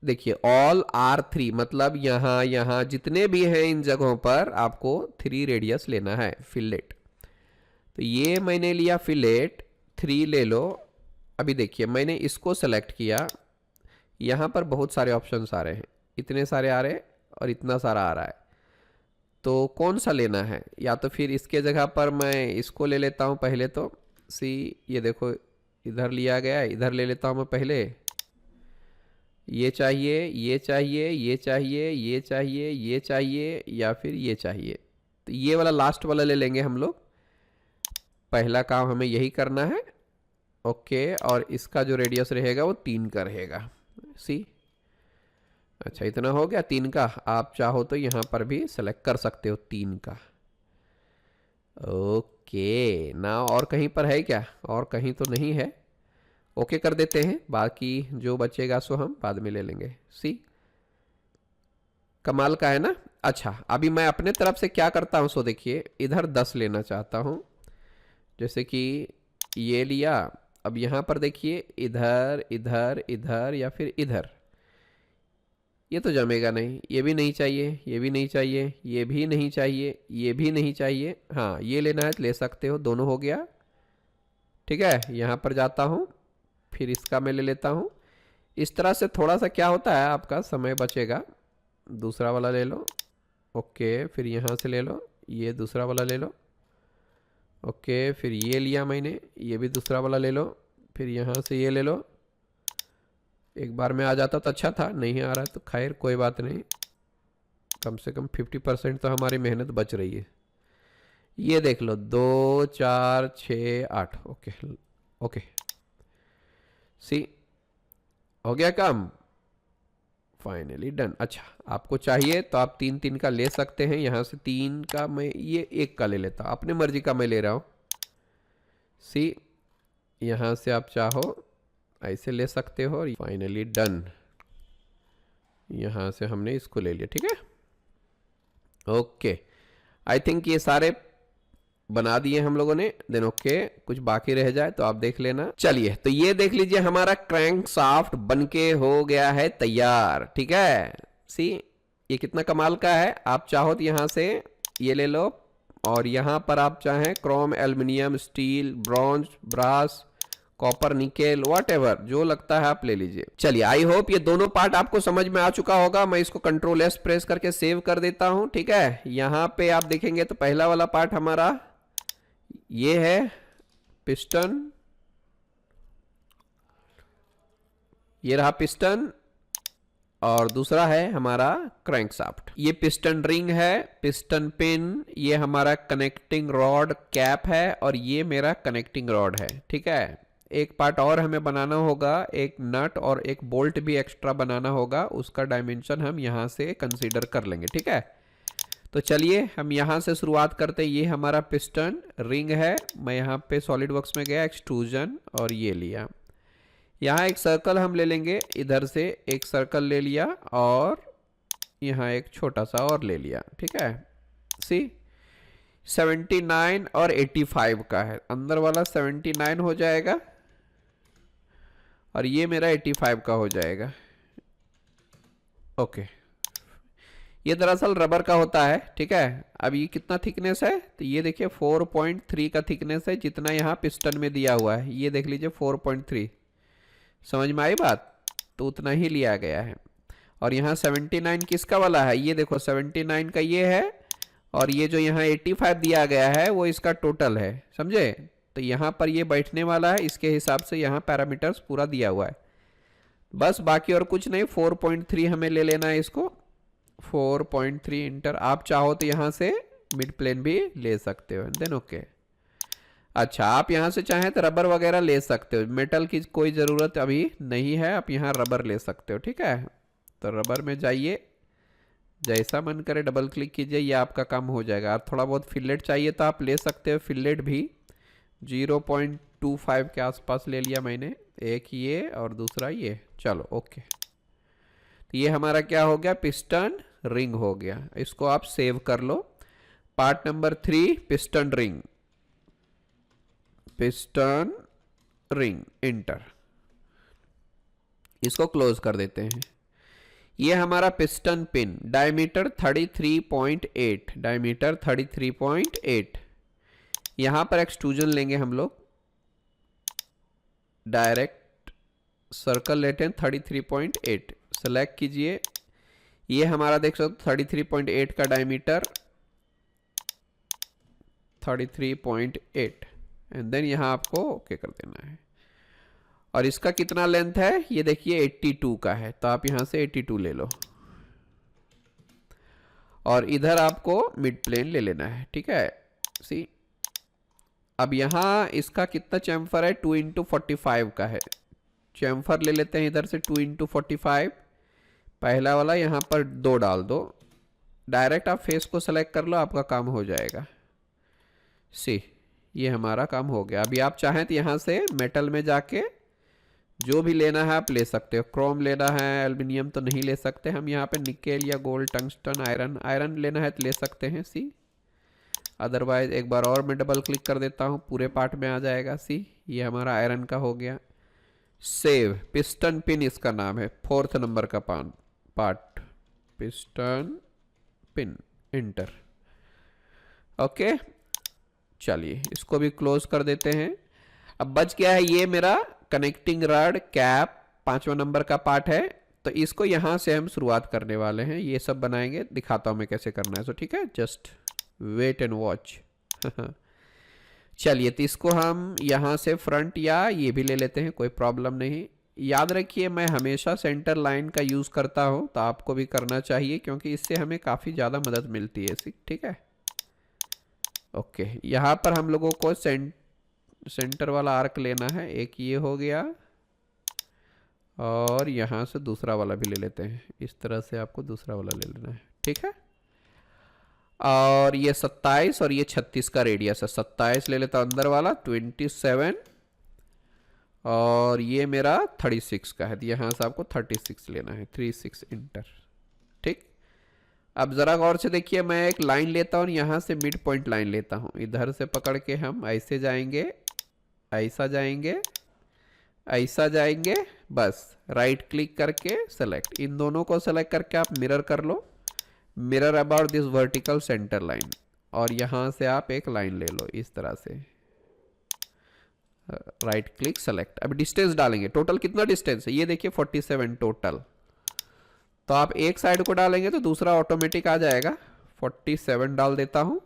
देखिए, ऑल R3, मतलब यहाँ यहाँ जितने भी हैं इन जगहों पर आपको 3 रेडियस लेना है, फिलेट। तो ये मैंने लिया फिलेट 3 ले लो। अभी देखिए मैंने इसको सेलेक्ट किया, यहाँ पर बहुत सारे ऑप्शंस आ रहे हैं, इतने सारे आ रहे हैं और इतना सारा आ रहा है, तो कौन सा लेना है। या तो फिर इसके जगह पर मैं इसको ले लेता हूँ पहले, तो सी ये देखो इधर लिया गया है, इधर ले लेता हूँ मैं पहले। ये चाहिए, ये चाहिए, ये चाहिए, ये चाहिए, ये चाहिए, या फिर ये चाहिए, तो ये वाला लास्ट वाला ले लेंगे हम लोग। पहला काम हमें यही करना है, ओके। और इसका जो रेडियस रहेगा वो 3 का रहेगा, सी। अच्छा इतना हो गया 3 का, आप चाहो तो यहाँ पर भी सेलेक्ट कर सकते हो 3 का, ओके ना। और कहीं पर है क्या, और कहीं तो नहीं है, ओके कर देते हैं, बाकी जो बचेगा सो हम बाद में ले लेंगे। सी, कमाल का है ना। अच्छा अभी मैं अपने तरफ से क्या करता हूँ, सो देखिए इधर 10 लेना चाहता हूँ, जैसे कि ये लिया अब यहाँ पर देखिए इधर इधर इधर या फिर इधर, ये तो जमेगा नहीं, ये भी नहीं चाहिए, ये भी नहीं चाहिए, ये भी नहीं चाहिए, ये भी नहीं चाहिए। हाँ ये लेना है तो ले सकते हो, दोनों हो गया। ठीक है, यहाँ पर जाता हूँ, फिर इसका मैं ले लेता हूँ। इस तरह से थोड़ा सा क्या होता है, आपका समय बचेगा। दूसरा वाला ले लो, ओके, फिर यहाँ से ले लो, ये दूसरा वाला ले लो, ओके, फिर ये लिया मैंने, ये भी दूसरा वाला ले लो, फिर यहाँ से ये ले लो। एक बार में आ जाता तो अच्छा था, नहीं आ रहा तो खैर कोई बात नहीं, कम से कम 50% तो हमारी मेहनत बच रही है। ये देख लो 2 4 6 8, ओके ओके, सी हो गया काम, फाइनली डन। अच्छा आपको चाहिए तो आप 3 का ले सकते हैं, यहाँ से 3 का मैं ये 1 का ले लेता हूँ, अपने मर्जी का मैं ले रहा हूँ। सी यहाँ से आप चाहो ऐसे ले सकते हो, और फाइनली डन, यहाँ से हमने इसको ले लिया। ठीक है, ओके, आई थिंक ये सारे बना दिए हम लोगों ने। देन ओके, कुछ बाकी रह जाए तो आप देख लेना। चलिए तो ये देख लीजिए हमारा क्रैंक शाफ्ट बनके हो गया है तैयार। ठीक है, सी ये कितना कमाल का है। आप चाहो तो यहाँ से ये ले लो, और यहाँ पर आप चाहें chrome, aluminium, steel, bronze, brass, copper, nickel, whatever जो लगता है आप ले लीजिए। चलिए आई होप ये दोनों पार्ट आपको समझ में आ चुका होगा। मैं इसको कंट्रोल एस प्रेस करके सेव कर देता हूं। ठीक है, यहाँ पे आप देखेंगे तो पहला वाला पार्ट हमारा ये है पिस्टन, ये रहा पिस्टन, और दूसरा है हमारा क्रैंकशाफ्ट। ये पिस्टन रिंग है, पिस्टन पिन, ये हमारा कनेक्टिंग रॉड कैप है, और ये मेरा कनेक्टिंग रॉड है। ठीक है, एक पार्ट और हमें बनाना होगा, एक नट और एक बोल्ट भी एक्स्ट्रा बनाना होगा, उसका डायमेंशन हम यहाँ से कंसीडर कर लेंगे। ठीक है, तो चलिए हम यहाँ से शुरुआत करते हैं। ये हमारा पिस्टन रिंग है, मैं यहाँ पे सॉलिड वर्क्स में गया, एक्सट्रूजन, और ये लिया। यहाँ एक सर्कल हम ले लेंगे, इधर से एक सर्कल ले लिया, और यहाँ एक छोटा सा और ले लिया। ठीक है, सी 79 और 85 का है, अंदर वाला 79 हो जाएगा और ये मेरा 85 का हो जाएगा। ओके, ये दरअसल रबर का होता है। ठीक है, अब ये कितना थिकनेस है, तो ये देखिए 4.3 का थिकनेस है, जितना यहाँ पिस्टन में दिया हुआ है। ये देख लीजिए 4.3, समझ में आई बात, तो उतना ही लिया गया है। और यहाँ 79 किसका वाला है, ये देखो 79 का ये है, और ये जो यहाँ 85 दिया गया है वो इसका टोटल है, समझे। तो यहाँ पर ये बैठने वाला है, इसके हिसाब से यहाँ पैरामीटर्स पूरा दिया हुआ है, बस बाकी और कुछ नहीं। 4.3 हमें ले लेना है इसको, 4.3 इंटर। आप चाहो तो यहाँ से मिड प्लेन भी ले सकते हो, देन ओके। अच्छा, आप यहाँ से चाहें तो रबर वगैरह ले सकते हो, मेटल की कोई ज़रूरत अभी नहीं है, आप यहाँ रबर ले सकते हो। ठीक है, तो रबर में जाइए, जैसा मन करे डबल क्लिक कीजिए, ये आपका काम हो जाएगा। और थोड़ा बहुत फिलेट चाहिए तो आप ले सकते हो, फिलेट भी 0.25 के आसपास ले लिया मैंने, एक ये और दूसरा ये। चलो ओके, तो ये हमारा क्या हो गया, पिस्टन रिंग हो गया। इसको आप सेव कर लो। Part number 3 piston ring, piston ring, enter. इसको क्लोज कर देते हैं। ये हमारा पिस्टन पिन, डायमीटर 33.8, डायमीटर 33.8। यहां पर एक्सट्रूजन लेंगे हम लोग, डायरेक्ट सर्कल लेते हैं 33.8, सेलेक्ट कीजिए। ये हमारा देख सकते हो 33.8 का डायमीटर, 33.8, एंड देन यहाँ आपको ओके कर देना है। और इसका कितना लेंथ है, ये देखिए 82 का है, तो आप यहाँ से 82 ले लो, और इधर आपको मिड प्लेन ले लेना है। ठीक है, सी अब यहाँ इसका कितना चैम्फर है, 2x45 का है, चैम्फर ले लेते हैं इधर से 2x45। पहला वाला यहाँ पर 2 डाल दो, डायरेक्ट आप फेस को सेलेक्ट कर लो, आपका काम हो जाएगा। सी ये हमारा काम हो गया। अभी आप चाहें तो यहाँ से मेटल में जाके जो भी लेना है आप ले सकते हो। क्रोम लेना है, एल्युमिनियम तो नहीं ले सकते हम, यहाँ पे निकेल या गोल्ड, टंगस्टन, आयरन, आयरन लेना है तो ले सकते हैं। सी अदरवाइज एक बार और मैं डबल क्लिक कर देता हूँ, पूरे पार्ट में आ जाएगा। सी, ये हमारा आयरन का हो गया। सेव पिस्टन पिन इसका नाम है, 4th नंबर का part piston pin, inter. Okay, चलिए इसको भी क्लोज कर देते हैं। अब बच गया है ये मेरा कनेक्टिंग रड कैप, 5वां नंबर का पार्ट है। तो इसको यहां से हम शुरुआत करने वाले हैं, ये सब बनाएंगे, दिखाता हूं मैं कैसे करना है। तो ठीक है, जस्ट वेट एंड वॉच। चलिए, तो इसको हम यहां से फ्रंट या ये भी ले लेते हैं, कोई प्रॉब्लम नहीं। याद रखिए मैं हमेशा सेंटर लाइन का यूज करता हूं, तो आपको भी करना चाहिए क्योंकि इससे हमें काफी ज्यादा मदद मिलती है। ठीक है, ओके। यहाँ पर हम लोगों को सेंटर वाला आर्क लेना है, एक ये हो गया और यहाँ से दूसरा वाला भी ले लेते हैं। इस तरह से आपको दूसरा वाला ले लेना है, ठीक है। और ये 27 और ये 36 का रेडियस है। 27 ले लेता हूँ अंदर वाला, 27 और ये मेरा 36 का है, तो यहाँ से आपको 36 लेना है, 36 इंटर। ठीक, अब ज़रा गौर से देखिए, मैं एक लाइन लेता हूँ, यहाँ से मिड पॉइंट लाइन लेता हूँ, इधर से पकड़ के हम ऐसे जाएंगे, ऐसा जाएंगे, ऐसा जाएंगे, बस राइट क्लिक करके सेलेक्ट, इन दोनों को सेलेक्ट करके आप मिरर कर लो, mirror about this vertical centre line, और यहाँ से आप एक लाइन ले लो इस तरह से, राइट क्लिक सेलेक्ट। अब डिस्टेंस डालेंगे, टोटल कितना डिस्टेंस है ये देखिए 47 टोटल, तो आप एक साइड को डालेंगे तो दूसरा ऑटोमेटिक आ जाएगा। 47 डाल देता हूं,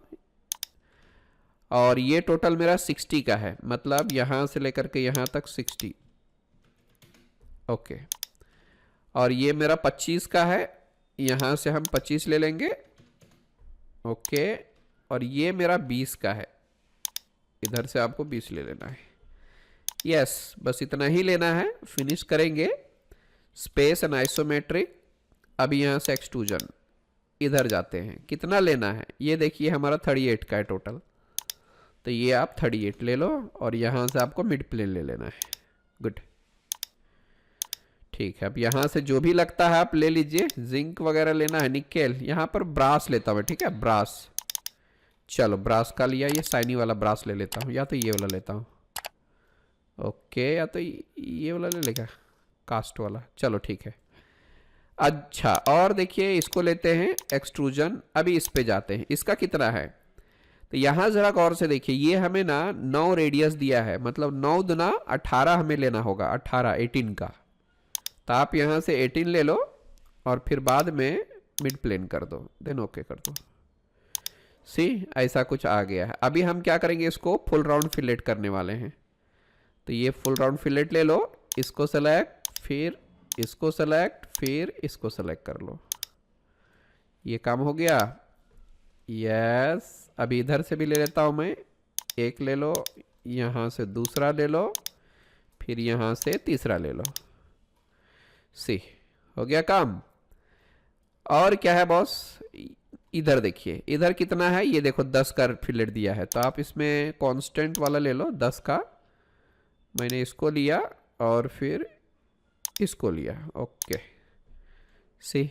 और ये टोटल मेरा 60 का है, मतलब यहां से लेकर के यहां तक 60। ओके, और ये मेरा 25 का है, यहां से हम 25 ले लेंगे। ओके, और ये मेरा 20 का है, इधर से आपको 20 ले लेना है। यस, बस इतना ही लेना है, फिनिश करेंगे। स्पेस एंड आइसोमेट्रिक, अभी यहां से एक्सट्रूजन, इधर जाते हैं, कितना लेना है ये देखिए, हमारा 38 का है टोटल, तो ये आप 38 ले लो, और यहां से आपको मिड प्लेन ले लेना है। गुड, ठीक है। अब यहां से जो भी लगता है आप ले लीजिए, जिंक वगैरह लेना है, निकेल, यहां पर ब्रास लेता हूं, ठीक है, ब्रास। चलो ब्रास का लिया, ये शाइनी वाला ब्रास ले लेता हूं, या तो ये वाला लेता हूं। ओके, या तो ये वाला ले लेगा, कास्ट वाला, चलो ठीक है। अच्छा, और देखिए इसको लेते हैं एक्सट्रूजन, अभी इस पे जाते हैं, इसका कितना है, तो यहां जरा गौर से देखिए, ये हमें ना 9 रेडियस दिया है, मतलब 9 दुना 18 हमें लेना होगा, 18 का, तो आप यहां से 18 ले लो और फिर बाद में मिड प्लेन कर दो, देन ओके कर दो। सी, ऐसा कुछ आ गया है। अभी हम क्या करेंगे, इसको फुल राउंड फिलेट करने वाले हैं, तो ये फुल राउंड फिलेट ले लो, इसको सेलेक्ट, फिर इसको सेलेक्ट, फिर इसको सेलेक्ट कर लो, ये काम हो गया। यस, अभी इधर से भी ले लेता हूं मैं, एक ले लो, यहां से दूसरा ले लो, फिर यहां से तीसरा ले लो। सी, हो गया काम। और क्या है बॉस, इधर देखिए, इधर कितना है ये देखो, 10 का फिलेट दिया है, तो आप इसमें कांस्टेंट वाला ले लो 10 का, मैंने इसको लिया और फिर इसको लिया। ओके, सी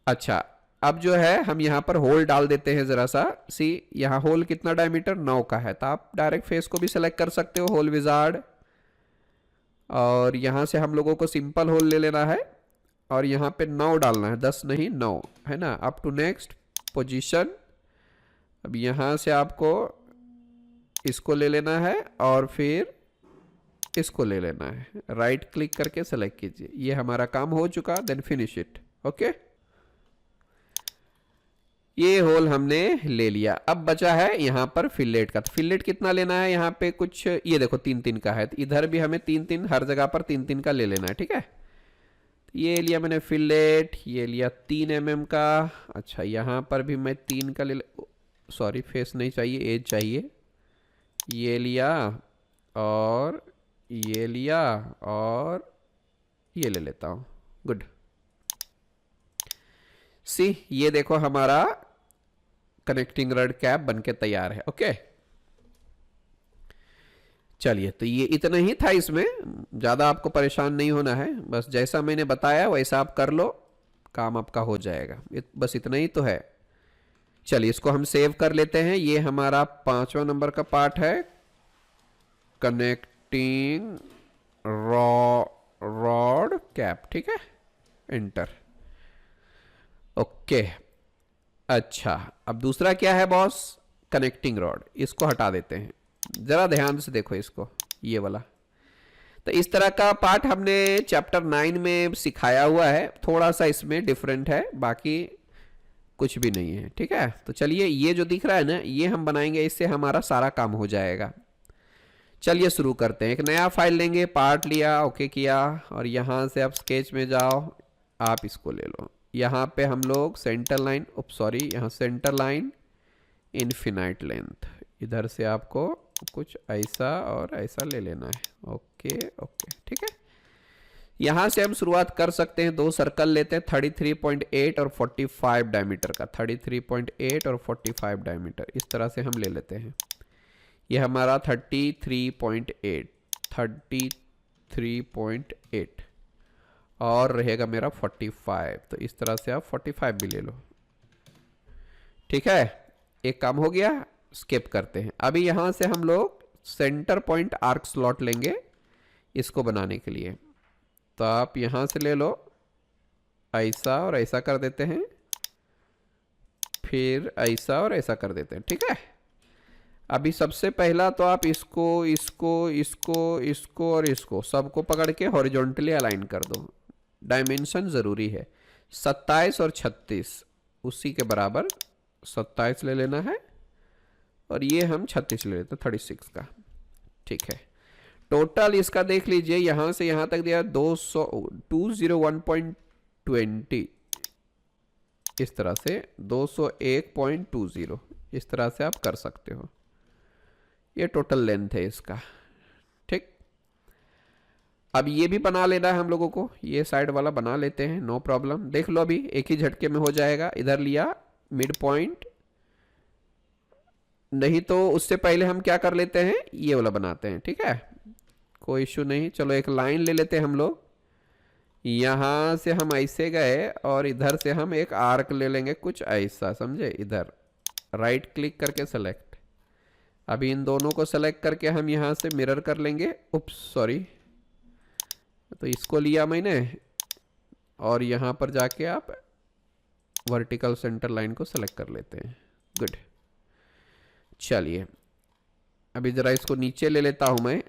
अच्छा, अब जो है हम यहाँ पर होल डाल देते हैं जरा सा। सी, यहाँ होल कितना डायमीटर 9 का है, तो आप डायरेक्ट फेस को भी सेलेक्ट कर सकते हो, होल विजार्ड, और यहाँ से हम लोगों को सिंपल होल ले लेना है, और यहाँ पे 9 डालना है, 10 नहीं 9, है ना। अप टू नेक्स्ट पोजीशन, अब यहाँ से आपको इसको ले लेना है और फिर इसको ले लेना है, राइट क्लिक करके सेलेक्ट कीजिए, ये हमारा काम हो चुका, देन फिनिश इट। ओके, ये होल हमने ले लिया। अब बचा है यहाँ पर फिलेट का, तो फिलेट कितना लेना है, यहाँ पे कुछ ये देखो 3-3 का है, तो इधर भी हमें 3-3, हर जगह पर 3-3 का ले लेना है, ठीक है। ये लिया मैंने फिलेट, ये लिया 3 mm का। अच्छा, यहाँ पर भी मैं 3 का सॉरी फेस नहीं चाहिए, एज चाहिए, ये लिया और ये लिया और ये ले लेता हूँ। गुड, सी, ये देखो हमारा कनेक्टिंग रड कैप बनके तैयार है। ओके, चलिए, तो ये इतना ही था, इसमें ज़्यादा आपको परेशान नहीं होना है, बस जैसा मैंने बताया वैसा आप कर लो, काम आपका हो जाएगा, बस इतना ही तो है। चलिए इसको हम सेव कर लेते हैं। ये हमारा 5वां नंबर का पार्ट है, कनेक्टिंग रॉड कैप। ठीक है, एंटर। ओके, अच्छा अब दूसरा क्या है बॉस? Connecting rod. इसको हटा देते हैं, जरा ध्यान से देखो इसको, ये वाला। तो इस तरह का पार्ट हमने चैप्टर 9 में सिखाया हुआ है, थोड़ा सा इसमें डिफरेंट है, बाकी कुछ भी नहीं है। ठीक है, तो चलिए ये जो दिख रहा है ना, ये हम बनाएंगे, इससे हमारा सारा काम हो जाएगा। चलिए शुरू करते हैं। एक नया फाइल लेंगे, पार्ट लिया, ओके किया, और यहाँ से आप स्केच में जाओ, आप इसको ले लो। यहाँ पे हम लोग सेंटर लाइन, सॉरी यहाँ सेंटर लाइन इनफिनाइट लेंथ, इधर से आपको कुछ ऐसा और ऐसा ले लेना है। ओके ओके, ठीक है। यहाँ से हम शुरुआत कर सकते हैं, दो सर्कल लेते हैं 33.8 और 45 डायमीटर का, 33.8 और 45 डायमीटर, इस तरह से हम ले लेते हैं। ये हमारा 33.8 और रहेगा मेरा 45, तो इस तरह से आप 45 भी ले लो। ठीक है, एक काम हो गया, स्किप करते हैं। अभी यहाँ से हम लोग सेंटर पॉइंट आर्क स्लॉट लेंगे इसको बनाने के लिए। तो आप यहाँ से ले लो, ऐसा और ऐसा कर देते हैं, फिर ऐसा और ऐसा कर देते हैं। ठीक है, अभी सबसे पहला तो आप इसको इसको इसको इसको और इसको सबको पकड़ के हॉरिजॉन्टली अलाइन कर दो। डायमेंशन ज़रूरी है, 27 और 36 उसी के बराबर 27 ले लेना है, और ये हम 36 ले लेते हैं 36 का। ठीक है, टोटल इसका देख लीजिए, यहाँ से यहाँ तक दिया 201.20, इस तरह से 201.20, इस तरह से आप कर सकते हो। ये टोटल लेंथ है इसका। ठीक, अब ये भी बना लेना है हम लोगों को, ये साइड वाला बना लेते हैं, नो प्रॉब्लम। देख लो अभी एक ही झटके में हो जाएगा। इधर लिया मिड पॉइंट, नहीं तो उससे पहले हम क्या कर लेते हैं, ये वाला बनाते हैं। ठीक है, कोई इशू नहीं। चलो एक लाइन ले लेते हैं हम लोग, यहाँ से हम ऐसे गए और इधर से हम एक आर्क ले लेंगे कुछ ऐसा, समझे। इधर राइट क्लिक करके सेलेक्ट, अभी इन दोनों को सेलेक्ट करके हम यहाँ से मिरर कर लेंगे। उप्स सॉरी, तो इसको लिया मैंने, और यहाँ पर जाके आप वर्टिकल सेंटर लाइन को सेलेक्ट कर लेते हैं। गुड, चलिए अभी जरा इसको नीचे ले लेता हूं मैं।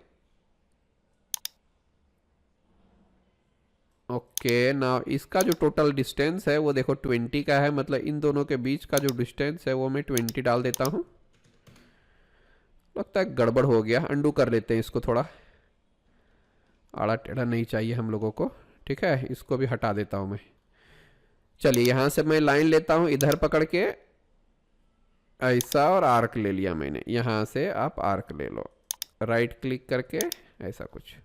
ओके, नाउ इसका जो टोटल डिस्टेंस है वो देखो 20 का है, मतलब इन दोनों के बीच का जो डिस्टेंस है वो मैं 20 डाल देता हूं। लगता है गड़बड़ हो गया, अंडू कर लेते हैं इसको, थोड़ा आड़ा टेढ़ा नहीं चाहिए हम लोगों को। ठीक है, इसको भी हटा देता हूं मैं। चलिए यहाँ से मैं लाइन लेता हूं, इधर पकड़ के ऐसा, और आर्क ले लिया मैंने। यहाँ से आप आर्क ले लो, राइट क्लिक करके ऐसा कुछ।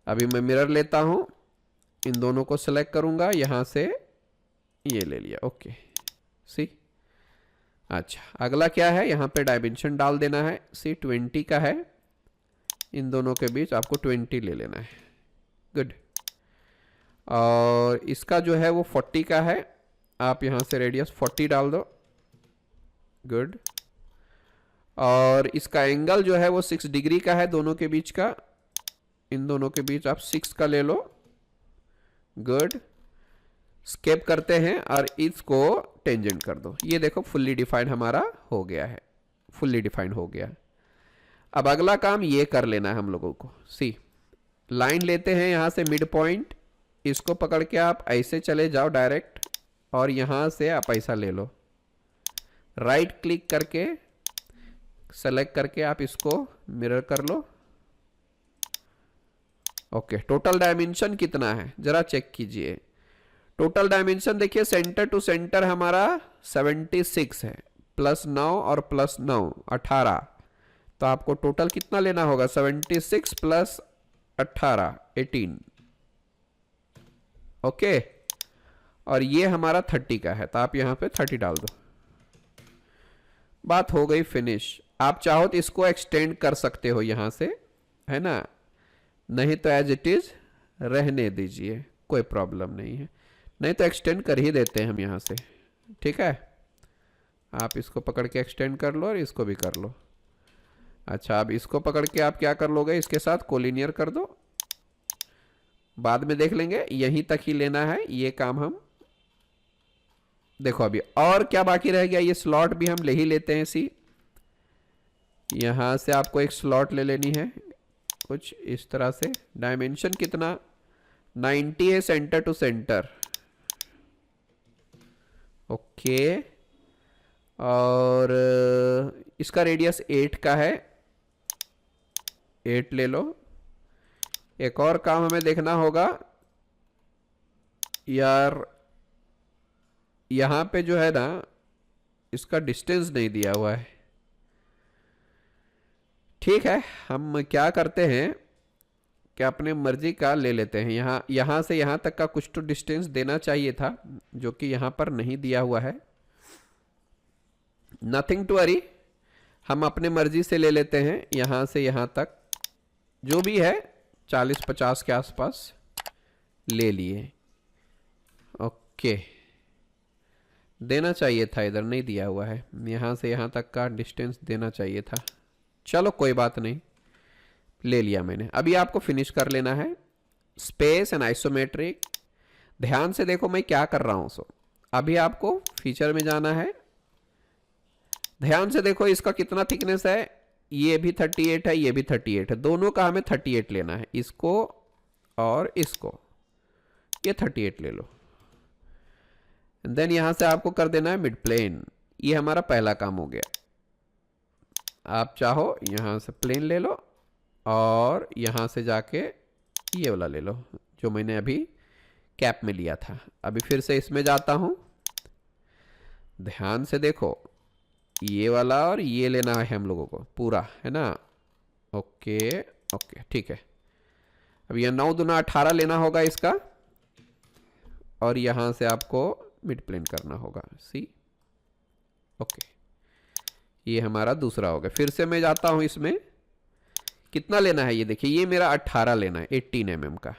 अभी मैं मिरर लेता हूँ, इन दोनों को सेलेक्ट करूँगा, यहाँ से ये ले लिया। ओके, सी। अच्छा, अगला क्या है, यहाँ पे डायमेंशन डाल देना है। सी 20 का है, इन दोनों के बीच आपको 20 ले लेना है। गुड, और इसका जो है वो 40 का है, आप यहाँ से रेडियस 40 डाल दो। गुड, और इसका एंगल जो है वो 6 डिग्री का है दोनों के बीच का, इन दोनों के बीच आप 6 का ले लो। गुड, स्केप करते हैं और इसको टेंजेंट कर दो। ये देखो फुल्ली डिफाइंड हमारा हो गया है, फुल्ली डिफाइंड हो गया। अब अगला काम ये कर लेना है हम लोगों को। सी, लाइन लेते हैं यहाँ से मिड पॉइंट, इसको पकड़ के आप ऐसे चले जाओ डायरेक्ट, और यहाँ से आप ऐसा ले लो, राइट क्लिक करके सेलेक्ट करके आप इसको मिरर कर लो। ओके, टोटल डायमेंशन कितना है जरा चेक कीजिए। टोटल डायमेंशन देखिए, सेंटर टू सेंटर हमारा 76 है, +9 और +9 18, तो आपको टोटल कितना लेना होगा, 76 + 18 18। ओके, और ये हमारा 30 का है, तो आप यहाँ पे 30 डाल दो। बात हो गई फिनिश। आप चाहो तो इसको एक्सटेंड कर सकते हो यहाँ से, है ना, नहीं तो एज इट इज रहने दीजिए, कोई प्रॉब्लम नहीं है। नहीं तो एक्सटेंड कर ही देते हैं हम यहाँ से। ठीक है, आप इसको पकड़ के एक्सटेंड कर लो और इसको भी कर लो। अच्छा, अब इसको पकड़ के आप क्या कर लोगे, इसके साथ कोलिनियर कर दो, बाद में देख लेंगे, यहीं तक ही लेना है ये काम हम। देखो अभी और क्या बाकी रह गया, ये स्लॉट भी हम ले ही लेते हैं सी। यहां से आपको एक स्लॉट ले लेनी है कुछ इस तरह से। डायमेंशन कितना, 90 है सेंटर टू सेंटर। ओके, और इसका रेडियस 8 का है, 8 ले लो। एक और काम हमें देखना होगा यार, यहां पे जो है ना इसका डिस्टेंस नहीं दिया हुआ है। ठीक है, हम क्या करते हैं कि अपने मर्जी का ले लेते हैं। यहां से यहां तक का कुछ तो डिस्टेंस देना चाहिए था, जो कि यहां पर नहीं दिया हुआ है। नथिंग टू वरी, हम अपने मर्जी से ले लेते हैं। यहां से यहां तक जो भी है 40-50 के आसपास ले लिए। ओके, देना चाहिए था, इधर नहीं दिया हुआ है। यहां से यहां तक का डिस्टेंस देना चाहिए था। चलो कोई बात नहीं, ले लिया मैंने। अभी आपको फिनिश कर लेना है स्पेस एंड आइसोमेट्रिक। ध्यान से देखो मैं क्या कर रहा हूं। सो अभी आपको फीचर में जाना है, ध्यान से देखो इसका कितना थिकनेस है। ये भी 38 है, ये भी 38 है, दोनों का हमें 38 लेना है। इसको और इसको, ये 38 ले लो। देन यहां से आपको कर देना है मिड प्लेन। ये हमारा पहला काम हो गया। आप चाहो यहां से प्लेन ले लो और यहां से जाके ये वाला ले लो जो मैंने अभी कैप में लिया था। अभी फिर से इसमें जाता हूं, ध्यान से देखो, ये वाला और ये लेना है हम लोगों को पूरा, है ना। ओके ओके ठीक है। अब ये 9 दूना 18 लेना होगा इसका, और यहां से आपको मिड प्लेन करना होगा। सी ओके, ये हमारा दूसरा होगा। फिर से मैं जाता हूं इसमें, कितना लेना है ये देखिए, ये मेरा 18 लेना है 18 mm का।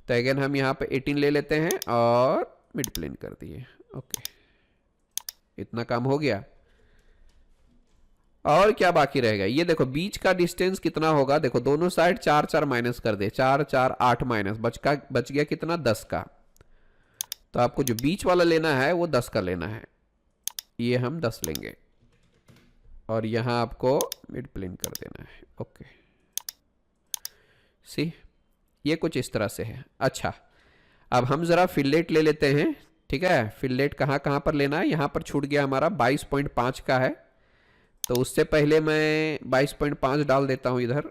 तो अगेन हम यहाँ पे 18 ले लेते हैं और मिड प्लेन कर दिए। ओके, इतना काम हो गया। और क्या बाकी रहेगा, ये देखो बीच का डिस्टेंस कितना होगा। देखो दोनों साइड 4-4 माइनस कर दे, 4-4 8 माइनस बच गया कितना, 10 का। तो आपको जो बीच वाला लेना है वो 10 का लेना है, ये हम 10 लेंगे और यहां आपको मिड प्लेन कर देना है। ओके सी, ये कुछ इस तरह से है। अच्छा, अब हम जरा फिलेट ले लेते हैं। ठीक है, फिलेट कहां कहां पर लेना है, यहां पर छूट गया हमारा 22.5 का है, तो उससे पहले मैं 22.5 डाल देता हूं इधर।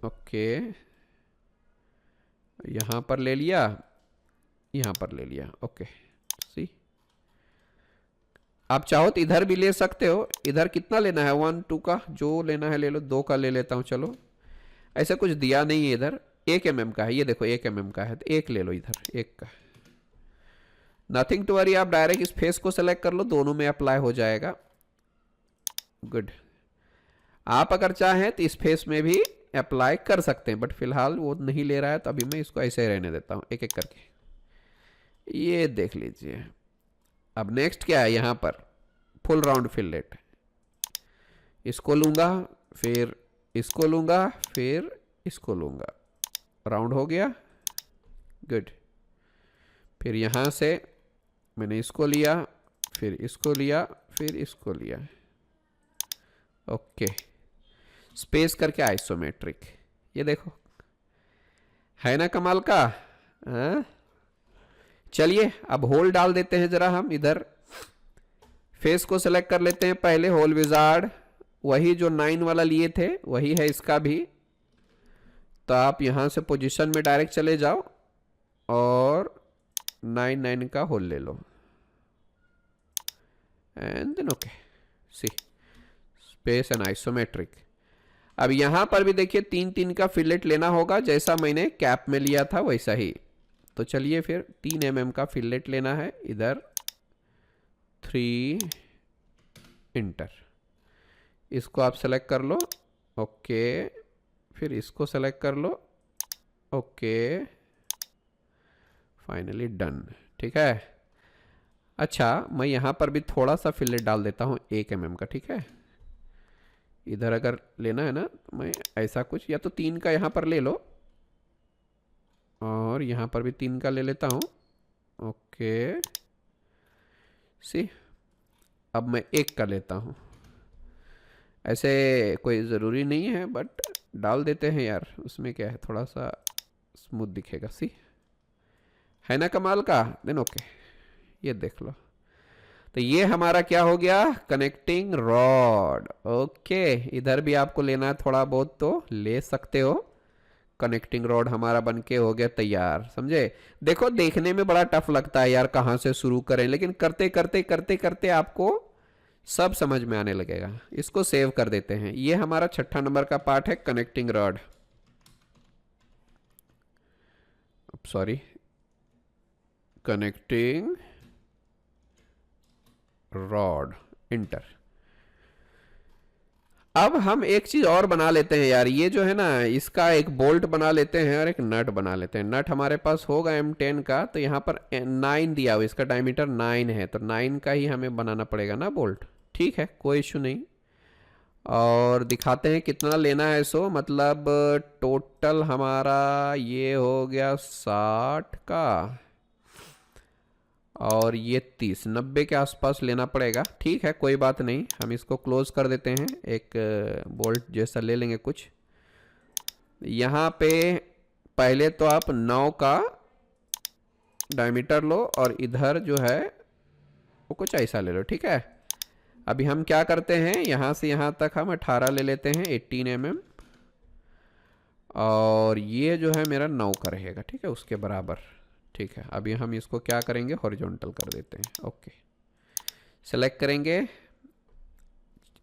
ओके, यहां पर ले लिया, यहां पर ले लिया। ओके सी, आप चाहो तो इधर भी ले सकते हो। इधर कितना लेना है, 1 2 का, जो लेना है ले लो। 2 का ले लेता हूं, चलो। ऐसा कुछ दिया नहीं है इधर, 1 mm का है, ये देखो 1 mm का है, तो 1 ले लो इधर, 1 का। नथिंग टू वरी, आप डायरेक्ट इस फेस को सेलेक्ट कर लो, दोनों में अप्लाई हो जाएगा। गुड, आप अगर चाहें तो इस फेस में भी अप्लाई कर सकते हैं, बट फिलहाल वो नहीं ले रहा है, तो अभी मैं इसको ऐसे ही रहने देता हूं, एक एक करके। ये देख लीजिए। अब नेक्स्ट क्या है, यहां पर फुल राउंड फिलेट। इसको लूंगा, फिर इसको लूंगा, फिर इसको लूंगा, राउंड हो गया। गुड, फिर यहां से मैंने इसको लिया, फिर इसको लिया, फिर इसको लिया। ओके, स्पेस करके आइसोमेट्रिक, ये देखो है ना कमाल का। हाँ? चलिए अब होल डाल देते हैं जरा हम इधर। फेस को सेलेक्ट कर लेते हैं पहले, होल विजार्ड, वही जो 9 वाला लिए थे वही है इसका भी। तो आप यहां से पोजीशन में डायरेक्ट चले जाओ और 9 का होल ले लो, and then okay see, space and isometric. अब यहां पर भी देखिए 3-3 का फिलेट लेना होगा, जैसा मैंने कैप में लिया था वैसा ही। तो चलिए फिर 3 mm का फिलेट लेना है इधर, 3 इंटर, इसको आप सेलेक्ट कर लो। ओके, फिर इसको सेलेक्ट कर लो। Okay, finally done. ठीक है, अच्छा, मैं यहाँ पर भी थोड़ा सा फिलेट डाल देता हूँ 1 mm का, ठीक है। इधर अगर लेना है ना तो मैं ऐसा कुछ, या तो 3 का यहाँ पर ले लो, और यहाँ पर भी 3 का ले लेता हूँ। ओके सी, अब मैं 1 का लेता हूँ। ऐसे कोई ज़रूरी नहीं है, बट डाल देते हैं यार, उसमें क्या है, थोड़ा सा स्मूथ दिखेगा। सी, है ना कमाल का। देन ओके, ये देख लो। तो ये हमारा क्या हो गया, कनेक्टिंग रॉड। ओके, इधर भी आपको लेना है थोड़ा बहुत तो ले सकते हो। कनेक्टिंग रॉड हमारा बनके हो गया तैयार, समझे। देखो देखने में बड़ा टफ लगता है यार, कहाँ से शुरू करें, लेकिन करते करते करते करते आपको सब समझ में आने लगेगा। इसको सेव कर देते हैं। ये हमारा 6ठा नंबर का पार्ट है, connecting rod, sorry, connecting rod, inter. अब हम एक चीज और बना लेते हैं यार, ये जो है ना, इसका एक बोल्ट बना लेते हैं और एक नट बना लेते हैं। नट हमारे पास होगा M10 का, तो यहाँ पर 9 दिया हुआ, इसका डायमीटर 9 है, तो 9 का ही हमें बनाना पड़ेगा ना बोल्ट। ठीक है, कोई इशू नहीं। और दिखाते हैं कितना लेना है। सो मतलब टोटल हमारा ये हो गया 60 का, और ये 30, 90 के आसपास लेना पड़ेगा। ठीक है, कोई बात नहीं, हम इसको क्लोज कर देते हैं। एक बोल्ट जैसा ले लेंगे कुछ। यहाँ पे पहले तो आप 9 का डायमीटर लो, और इधर जो है वो कुछ ऐसा ले लो, ठीक है। अभी हम क्या करते हैं, यहाँ से यहाँ तक हम 18 ले लेते हैं, 18 mm, और ये जो है मेरा 9 का रहेगा, ठीक है, उसके बराबर। ठीक है, अभी हम इसको क्या करेंगे, हॉरिजॉन्टल कर देते हैं। ओके, सेलेक्ट करेंगे,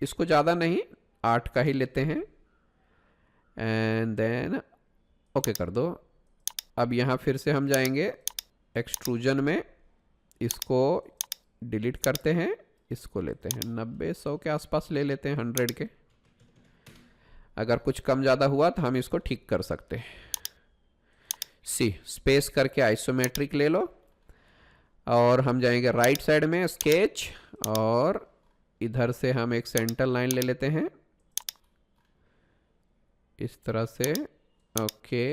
इसको ज़्यादा नहीं, 8 का ही लेते हैं, एंड देन ओके कर दो। अब यहाँ फिर से हम जाएंगे एक्सट्रूजन में, इसको डिलीट करते हैं, इसको लेते हैं 90, 100 के आसपास ले लेते हैं, 100 के। अगर कुछ कम ज़्यादा हुआ तो हम इसको ठीक कर सकते हैं। सी, स्पेस करके आइसोमेट्रिक ले लो, और हम जाएंगे राइट साइड में स्केच, और इधर से हम एक सेंटर लाइन ले लेते हैं इस तरह से। ओके,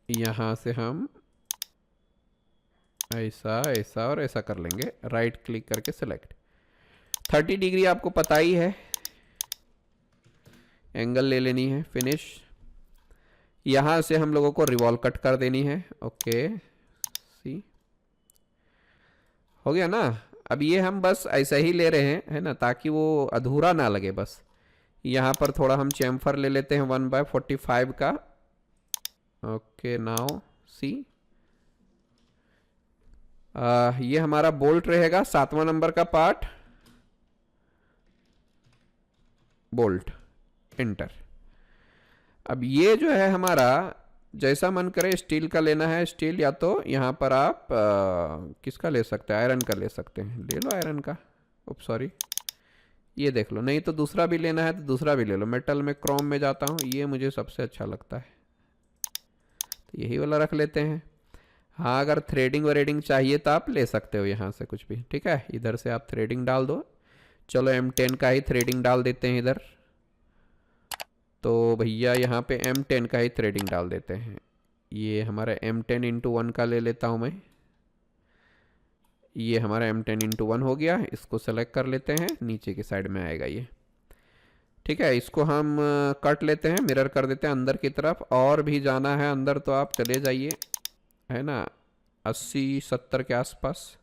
यहाँ से हम ऐसा ऐसा और ऐसा कर लेंगे, राइट क्लिक करके सेलेक्ट। 30 डिग्री आपको पता ही है, एंगल ले लेनी है, फिनिश। यहाँ से हम लोगों को रिवॉल्व कट कर देनी है। ओके, सी, हो गया ना। अब ये हम बस ऐसा ही ले रहे हैं, है ना, ताकि वो अधूरा ना लगे। बस यहाँ पर थोड़ा हम चैम्फर ले लेते हैं 1/45 का। ओके, नाउ सी, ये हमारा बोल्ट रहेगा, 7वां नंबर का पार्ट, बोल्ट, इंटर। अब ये जो है हमारा, जैसा मन करे स्टील का लेना है, स्टील, या तो यहाँ पर आप किसका ले सकते हैं, आयरन का ले सकते हैं, ले लो आयरन का। उप सॉरी, ये देख लो, नहीं तो दूसरा भी लेना है तो दूसरा भी ले लो। मेटल में क्रोम में जाता हूँ, ये मुझे सबसे अच्छा लगता है, तो यही वाला रख लेते हैं। हाँ, अगर थ्रेडिंग वरेडिंग चाहिए तो आप ले सकते हो यहाँ से कुछ भी, ठीक है। इधर से आप थ्रेडिंग डाल दो। चलो M10 का ही थ्रेडिंग डाल देते हैं इधर। तो भैया यहाँ पे M10 का ही थ्रेडिंग डाल देते हैं। ये हमारा M10x1 का ले लेता हूँ मैं। ये हमारा M10x1 हो गया। इसको सेलेक्ट कर लेते हैं, नीचे की साइड में आएगा ये, ठीक है। इसको हम कट लेते हैं, मिरर कर देते हैं अंदर की तरफ। और भी जाना है अंदर तो आप चले जाइए, है ना, 80-70 के आसपास,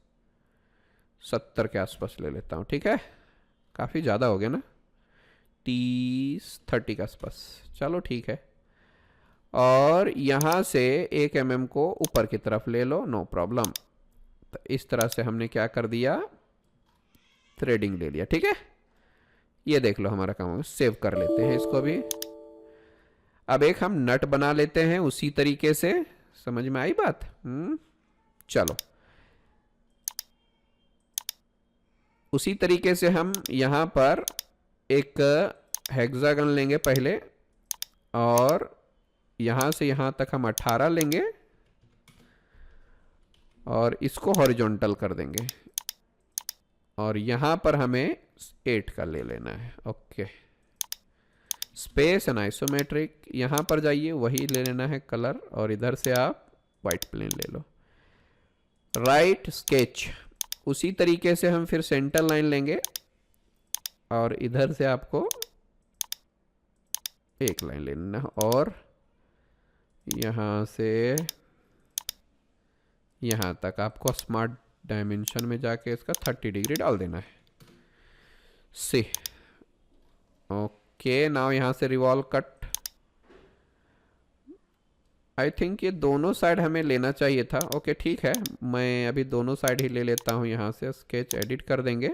70 के आसपास ले लेता हूँ, ठीक है। काफ़ी ज़्यादा हो गया ना, 30-30 के आसपास, चलो ठीक है। और यहाँ से 1 mm को ऊपर की तरफ ले लो, नो प्रॉब्लम। तो इस तरह से हमने क्या कर दिया, थ्रेडिंग ले लिया, ठीक है। ये देख लो हमारा काम, सेव कर लेते हैं इसको भी। अब एक हम नट बना लेते हैं उसी तरीके से, समझ में आई बात। चलो, उसी तरीके से हम यहाँ पर एक हेक्सागन लेंगे पहले, और यहाँ से यहाँ तक हम 18 लेंगे, और इसको हॉरिजॉन्टल कर देंगे और यहाँ पर हमें 8 का ले लेना है। ओके, स्पेस एंड आइसोमेट्रिक, यहाँ पर जाइए, वही ले लेना है कलर और इधर से आप वाइट प्लेन ले लो। राइट स्केच, उसी तरीके से हम फिर सेंटर लाइन लेंगे और इधर से आपको एक लाइन ले लेना और यहाँ से यहाँ तक आपको स्मार्ट डायमेंशन में जाके इसका 30 डिग्री डाल देना है। सी ओके, नाउ यहाँ से रिवॉल्व कट। आई थिंक ये दोनों साइड हमें लेना चाहिए था। ओके ठीक है, मैं अभी दोनों साइड ही ले लेता हूँ। यहाँ से स्केच एडिट कर देंगे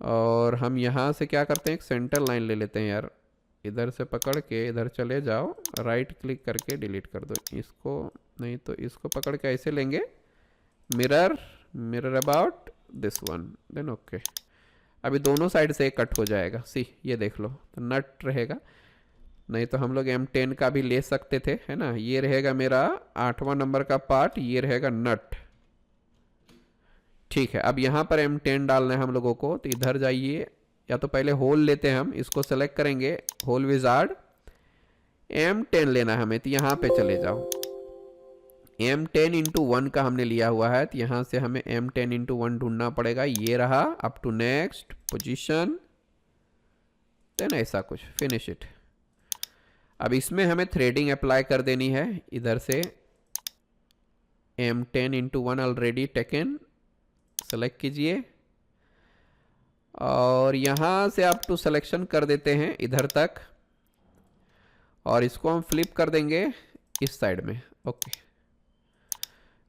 और हम यहाँ से क्या करते हैं, एक सेंटर लाइन ले लेते हैं यार। इधर से पकड़ के इधर चले जाओ, राइट क्लिक करके डिलीट कर दो इसको, नहीं तो इसको पकड़ के ऐसे लेंगे, mirror mirror about this one, then okay. अभी दोनों साइड से कट हो जाएगा। सी ये देख लो, तो नट रहेगा, नहीं तो हम लोग M10 का भी ले सकते थे, है ना। ये रहेगा मेरा 8वां नंबर का पार्ट, ये रहेगा नट। ठीक है, अब यहाँ पर M10 डालना है हम लोगों को, तो इधर जाइए, या तो पहले होल लेते हैं हम, इसको सेलेक्ट करेंगे, होल विजार्ड, M10 लेना है हमें, तो यहाँ पे चले जाओ। M10 × 1 का हमने लिया हुआ है, तो यहाँ से हमें M10 × 1 ढूंढना पड़ेगा। ये रहा, up to next position, then ऐसा कुछ, फिनिश इट। अब इसमें हमें थ्रेडिंग अप्लाई कर देनी है। इधर से M10 × 1 ऑलरेडी टेकन, सेलेक्ट कीजिए और यहाँ से अप टू सिलेक्शन कर देते हैं इधर तक और इसको हम फ्लिप कर देंगे इस साइड में। ओके,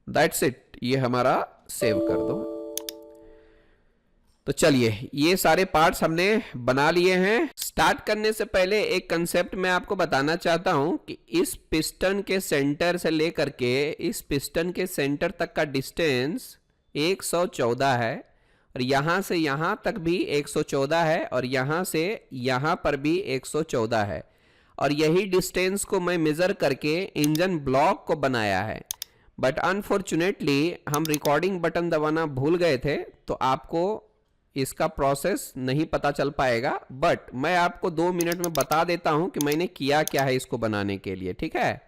दैट्स इट, ये हमारा सेव कर दो। तो चलिए, ये सारे पार्ट्स हमने बना लिए हैं। स्टार्ट करने से पहले एक कंसेप्ट मैं आपको बताना चाहता हूं कि इस पिस्टन के सेंटर से लेकर के इस पिस्टन के सेंटर तक का डिस्टेंस 114 है और यहां से यहां तक भी 114 है और यहां से यहां पर भी 114 है और यही डिस्टेंस को मैं मेजर करके इंजन ब्लॉक को बनाया है। बट अनफॉर्चुनेटली हम रिकॉर्डिंग बटन दबाना भूल गए थे, तो आपको इसका प्रोसेस नहीं पता चल पाएगा। बट मैं आपको 2 मिनट में बता देता हूं कि मैंने किया क्या है इसको बनाने के लिए, ठीक है।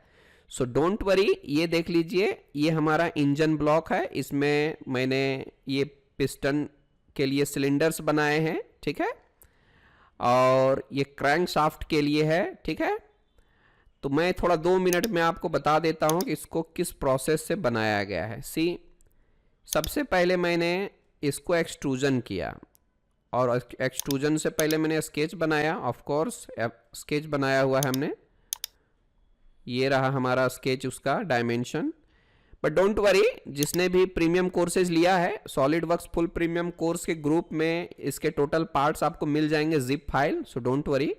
सो डोंट वरी, ये देख लीजिए, ये हमारा इंजन ब्लॉक है। इसमें मैंने ये पिस्टन के लिए सिलेंडर्स बनाए हैं, ठीक है, और ये क्रैंक शाफ्ट के लिए है, ठीक है। तो मैं थोड़ा 2 मिनट में आपको बता देता हूं कि इसको किस प्रोसेस से बनाया गया है। सी, सबसे पहले मैंने इसको एक्सट्रूजन किया और एक्सट्रूजन से पहले मैंने स्केच बनाया। ऑफ कोर्स स्केच बनाया हुआ है हमने, ये रहा हमारा स्केच, उसका डायमेंशन। बट डोंट वरी, जिसने भी प्रीमियम कोर्सेज लिया है solid works full premium course के ग्रुप में, इसके टोटल पार्ट्स आपको मिल जाएंगे zip file, so don't worry.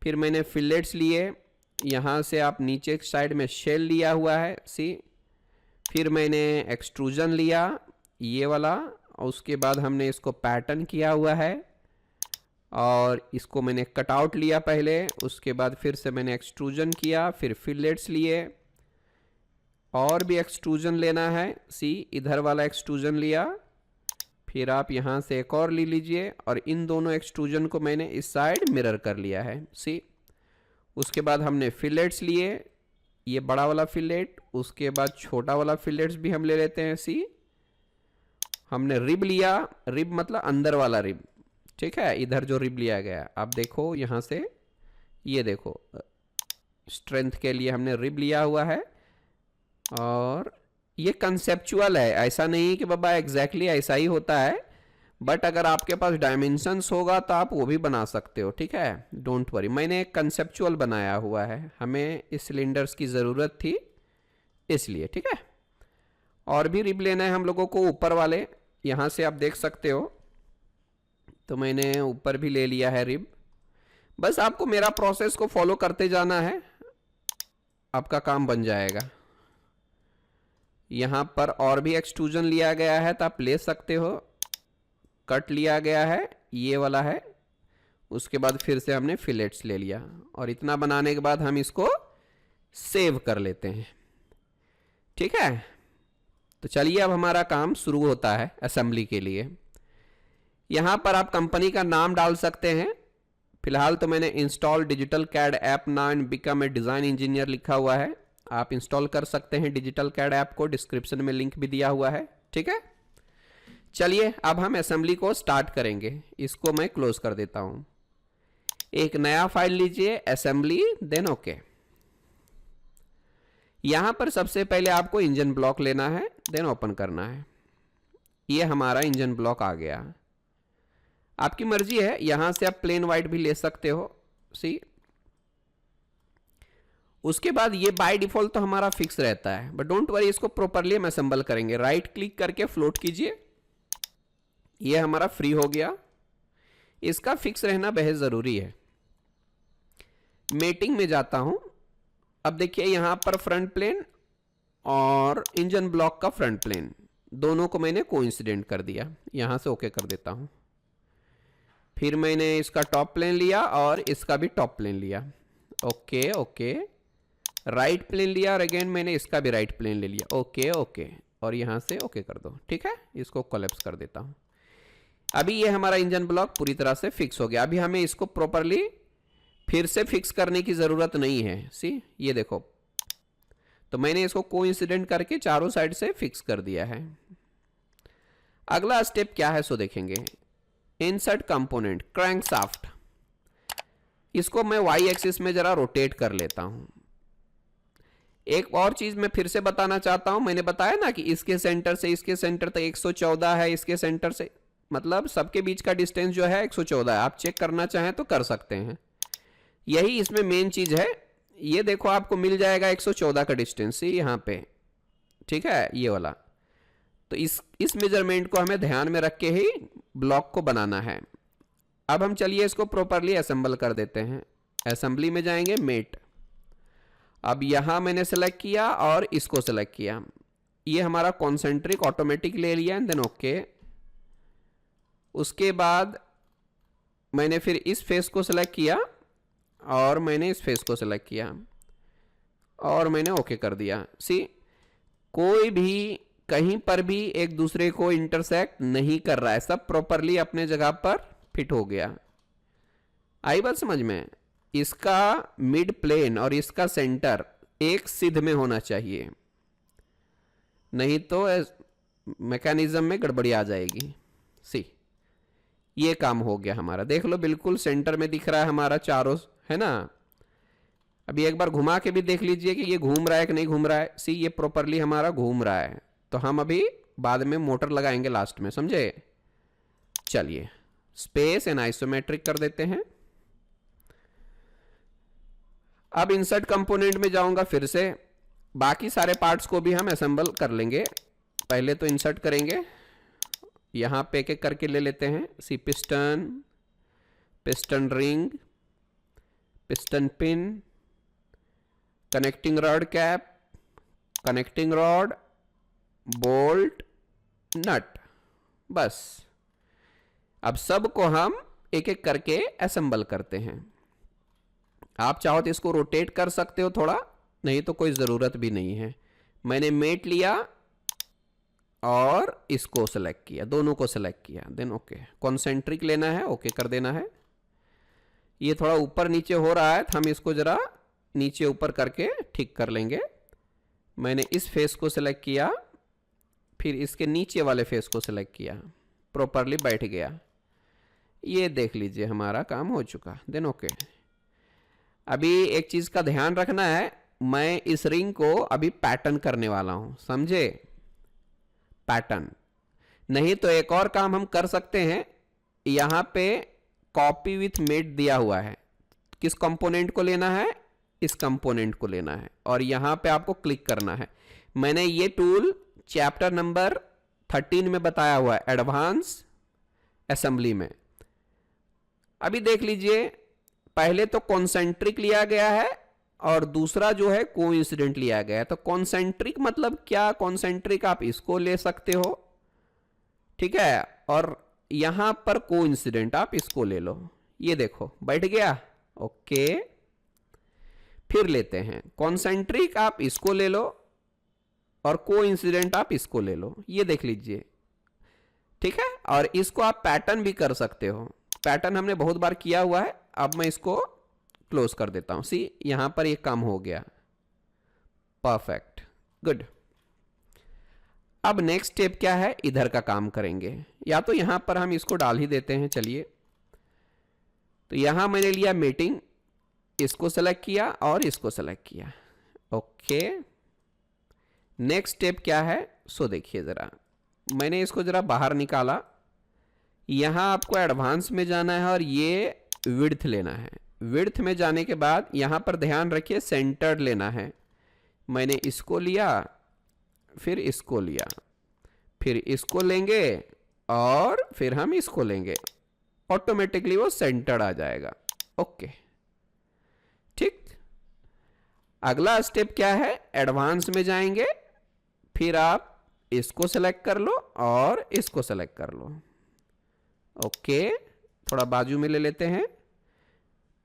फिर मैंने फिलेट्स लिए, यहाँ से आप नीचे साइड में शेल लिया हुआ है, सी। फिर मैंने एक्सट्रूजन लिया ये वाला, और उसके बाद हमने इसको पैटर्न किया हुआ है और इसको मैंने कटआउट लिया पहले, उसके बाद फिर से मैंने एक्सट्रूजन किया, फिर फिलेट्स लिए और भी एक्सट्रूजन लेना है, सी। इधर वाला एक्सट्रूजन लिया, फिर आप यहाँ से एक और ले लीजिए और इन दोनों एक्सट्रूजन को मैंने इस साइड मिरर कर लिया है, सी। उसके बाद हमने फिलेट्स लिए, ये बड़ा वाला फिलेट, उसके बाद छोटा वाला फिलेट्स भी हम ले लेते हैं, सी। हमने रिब लिया, रिब मतलब अंदर वाला रिब, ठीक है। इधर जो रिब लिया गया, आप देखो यहाँ से, ये देखो स्ट्रेंथ के लिए हमने रिब लिया हुआ है। और ये कंसेप्चुअल है, ऐसा नहीं कि बाबा एग्जैक्टली ऐसा ही होता है, बट अगर आपके पास डायमेंशंस होगा तो आप वो भी बना सकते हो, ठीक है। डोंट वरी, मैंने एक कंसेप्चुअल बनाया हुआ है, हमें इस सिलेंडर्स की ज़रूरत थी इसलिए, ठीक है। और भी रिब लेना है हम लोगों को ऊपर वाले, यहाँ से आप देख सकते हो, तो मैंने ऊपर भी ले लिया है रिब। बस आपको मेरा प्रोसेस को फॉलो करते जाना है, आपका काम बन जाएगा। यहाँ पर और भी एक्सट्रूजन लिया गया है तो आप ले सकते हो, कट लिया गया है, ये वाला है, उसके बाद फिर से हमने फिलेट्स ले लिया और इतना बनाने के बाद हम इसको सेव कर लेते हैं, ठीक है। तो चलिए अब हमारा काम शुरू होता है असेंबली के लिए। यहां पर आप कंपनी का नाम डाल सकते हैं। फिलहाल तो मैंने install digital CAD app now and become a design engineer लिखा हुआ है। आप इंस्टॉल कर सकते हैं डिजिटल कैड ऐप को, डिस्क्रिप्शन में लिंक भी दिया हुआ है। ठीक है, चलिए अब हम असेंबली को स्टार्ट करेंगे। इसको मैं क्लोज कर देता हूं। एक नया फाइल लीजिए असेंबली, देन ओके। यहां पर सबसे पहले आपको इंजन ब्लॉक लेना है, देन ओपन करना है। ये हमारा इंजन ब्लॉक आ गया। आपकी मर्जी है, यहां से आप प्लेन वाइट भी ले सकते हो। सी, उसके बाद ये बाय डिफॉल्ट तो हमारा फिक्स रहता है, बट डोंट वरी, इसको प्रॉपरली हम असेंबल करेंगे। राइट क्लिक करके फ्लोट कीजिए, ये हमारा फ्री हो गया। इसका फिक्स रहना बेहद जरूरी है। मेटिंग में जाता हूं। अब देखिए यहां पर फ्रंट प्लेन और इंजन ब्लॉक का फ्रंट प्लेन दोनों को मैंने कोइंसिडेंट कर दिया। यहां से ओके कर देता हूं। फिर मैंने इसका टॉप प्लेन लिया और इसका भी टॉप प्लेन लिया। ओके ओके, राइट प्लेन लिया और अगेन मैंने इसका भी राइट प्लेन ले लिया। ओके ओके, और यहां से ओके कर दो। ठीक है, इसको कोलैप्स कर देता हूं। अभी ये हमारा इंजन ब्लॉक पूरी तरह से फिक्स हो गया। अभी हमें इसको प्रॉपरली फिर से फिक्स करने की जरूरत नहीं है। सी, ये देखो, तो मैंने इसको कोइंसिडेंट करके चारों साइड से फिक्स कर दिया है। अगला स्टेप क्या है सो देखेंगे। इंसर्ट कंपोनेंट क्रैंकशाफ्ट, इसको मैं वाई एक्सिस में जरा रोटेट कर लेता हूं। एक और चीज मैं फिर से बताना चाहता हूं। मैंने बताया ना कि इसके सेंटर से इसके सेंटर तक 114 है, इसके सेंटर से मतलब सबके बीच का डिस्टेंस जो है 114 है। आप चेक करना चाहें तो कर सकते हैं। यही इसमें मेन चीज है। ये देखो आपको मिल जाएगा 114 का डिस्टेंस यहां पे। ठीक है, ये वाला। तो इस मेजरमेंट को हमें ध्यान में रख के ही ब्लॉक को बनाना है। अब हम चलिए इसको प्रॉपरली असेंबल कर देते हैं। असेंबली में जाएंगे, मेट। अब यहां मैंने सेलेक्ट किया और इसको सेलेक्ट किया। ये हमारा कॉन्सेंट्रिक ऑटोमेटिक ले लिया, एंड देन ओके। उसके बाद मैंने फिर इस फेस को सेलेक्ट किया और मैंने इस फेस को सेलेक्ट किया और मैंने ओके कर दिया। सी, कोई भी कहीं पर भी एक दूसरे को इंटरसेक्ट नहीं कर रहा है, सब प्रॉपरली अपने जगह पर फिट हो गया। आई बात समझ में। इसका मिड प्लेन और इसका सेंटर एक सिद्ध में होना चाहिए, नहीं तो मैकेनिज्म में गड़बड़ी आ जाएगी। सी, ये काम हो गया हमारा। देख लो, बिल्कुल सेंटर में दिख रहा है हमारा चारों, है ना। अभी एक बार घुमा के भी देख लीजिए कि ये घूम रहा है कि नहीं घूम रहा है। सी, ये प्रॉपरली हमारा घूम रहा है। तो हम अभी बाद में मोटर लगाएंगे लास्ट में, समझे। चलिए स्पेस एंड आइसोमेट्रिक कर देते हैं। अब इंसर्ट कंपोनेंट में जाऊंगा फिर से। बाकी सारे पार्ट्स को भी हम असेंबल कर लेंगे। पहले तो इंसर्ट करेंगे, यहां पे एक एक करके ले लेते हैं। See, piston, piston ring, piston pin, connecting rod cap, connecting rod, bolt, nut. बस अब सबको हम एक एक करके असेंबल करते हैं। आप चाहो तो इसको रोटेट कर सकते हो थोड़ा, नहीं तो कोई ज़रूरत भी नहीं है। मैंने मेट लिया और इसको सेलेक्ट किया, दोनों को सेलेक्ट किया, देन ओके। कॉन्सेंट्रिक लेना है, ओके कर देना है। ये थोड़ा ऊपर नीचे हो रहा है, तो हम इसको ज़रा नीचे ऊपर करके ठीक कर लेंगे। मैंने इस फेस को सेलेक्ट किया, फिर इसके नीचे वाले फेस को सेलेक्ट किया, प्रॉपरली बैठ गया। ये देख लीजिए हमारा काम हो चुका, देन ओके। अभी एक चीज़ का ध्यान रखना है, मैं इस रिंग को अभी पैटर्न करने वाला हूं, समझे। पैटर्न नहीं तो एक और काम हम कर सकते हैं। यहां पे कॉपी विथ मेट दिया हुआ है, किस कंपोनेंट को लेना है, इस कंपोनेंट को लेना है और यहां पे आपको क्लिक करना है। मैंने ये टूल चैप्टर नंबर 13 में बताया हुआ है, एडवांस असेंबली में। अभी देख लीजिए, पहले तो कॉन्सेंट्रिक लिया गया है और दूसरा जो है कोइंसिडेंट लिया गया है। तो कॉन्सेंट्रिक मतलब क्या, कॉन्सेंट्रिक आप इसको ले सकते हो, ठीक है, और यहां पर कोइंसिडेंट आप इसको ले लो। ये देखो बैठ गया, ओके। फिर लेते हैं कॉन्सेंट्रिक, आप इसको ले लो, और कोइंसिडेंट आप इसको ले लो, ये देख लीजिए, ठीक है। और इसको आप पैटर्न भी कर सकते हो, पैटर्न हमने बहुत बार किया हुआ है। अब मैं इसको क्लोज कर देता हूं। सी यहां पर ये काम हो गया, परफेक्ट, गुड। अब नेक्स्ट स्टेप क्या है, इधर का काम करेंगे। या तो यहां पर हम इसको डाल ही देते हैं, चलिए। तो यहां मैंने लिया मीटिंग, इसको सेलेक्ट किया और इसको सेलेक्ट किया, ओके। नेक्स्ट स्टेप क्या है, सो देखिए जरा, मैंने इसको जरा बाहर निकाला। यहां आपको एडवांस में जाना है और ये विड्थ लेना है। विड्थ में जाने के बाद यहां पर ध्यान रखिए सेंटर्ड लेना है। मैंने इसको लिया, फिर इसको लिया, फिर इसको लेंगे और फिर हम इसको लेंगे, ऑटोमेटिकली वो सेंटर्ड आ जाएगा, ओके, ठीक। अगला स्टेप क्या है, एडवांस में जाएंगे, फिर आप इसको सेलेक्ट कर लो और इसको सेलेक्ट कर लो, ओके। थोड़ा बाजू में ले लेते हैं।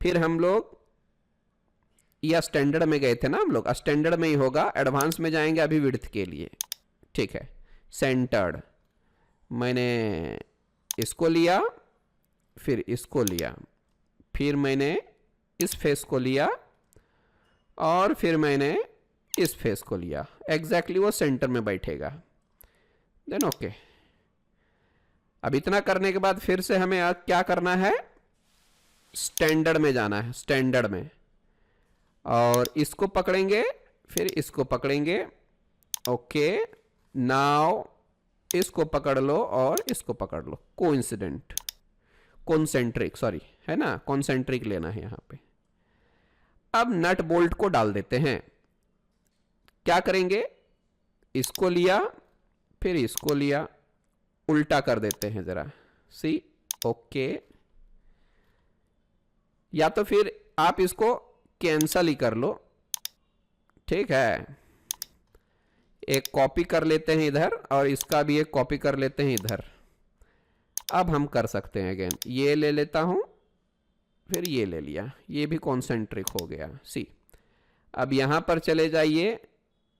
फिर हम लोग या स्टैंडर्ड में गए थे ना हम लोग, स्टैंडर्ड में ही होगा, एडवांस में जाएंगे अभी विड्थ के लिए, ठीक है। सेंटर्ड, मैंने इसको लिया, फिर इसको लिया, फिर मैंने इस फेस को लिया और फिर मैंने इस फेस को लिया, एग्जैक्टली वो सेंटर में बैठेगा, देन ओके। अब इतना करने के बाद फिर से हमें क्या करना है, स्टैंडर्ड में जाना है, स्टैंडर्ड में, और इसको पकड़ेंगे, फिर इसको पकड़ेंगे, ओके। नाउ इसको पकड़ लो और इसको पकड़ लो, कोइंसिडेंट, कॉन्सेंट्रिक, सॉरी, है ना, कॉन्सेंट्रिक लेना है यहां पे। अब नट बोल्ट को डाल देते हैं। क्या करेंगे, इसको लिया, फिर इसको लिया, उल्टा कर देते हैं जरा, सी, ओके। या तो फिर आप इसको कैंसल ही कर लो, ठीक है। एक कॉपी कर लेते हैं इधर और इसका भी एक कॉपी कर लेते हैं इधर। अब हम कर सकते हैं अगेन, ये ले लेता हूं, फिर ये ले लिया, ये भी कॉन्सेंट्रिक हो गया, सी। अब यहां पर चले जाइए,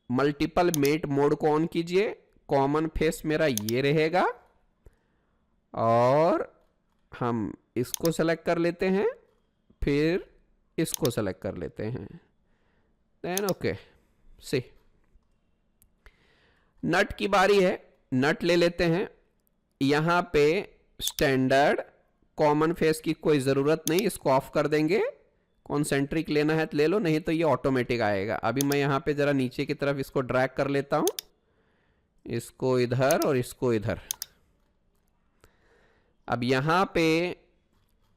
मल्टीपल मेट मोड को ऑन कीजिए, कॉमन फेस मेरा ये रहेगा और हम इसको सेलेक्ट कर लेते हैं, फिर इसको सेलेक्ट कर लेते हैं, देन ओके, सी। नट की बारी है, नट ले लेते हैं। यहां पे स्टैंडर्ड, कॉमन फेस की कोई ज़रूरत नहीं, इसको ऑफ कर देंगे। कॉन्सेंट्रिक लेना है तो ले लो, नहीं तो ये ऑटोमेटिक आएगा। अभी मैं यहाँ पे ज़रा नीचे की तरफ इसको ड्रैग कर लेता हूँ, इसको इधर और इसको इधर। अब यहाँ पे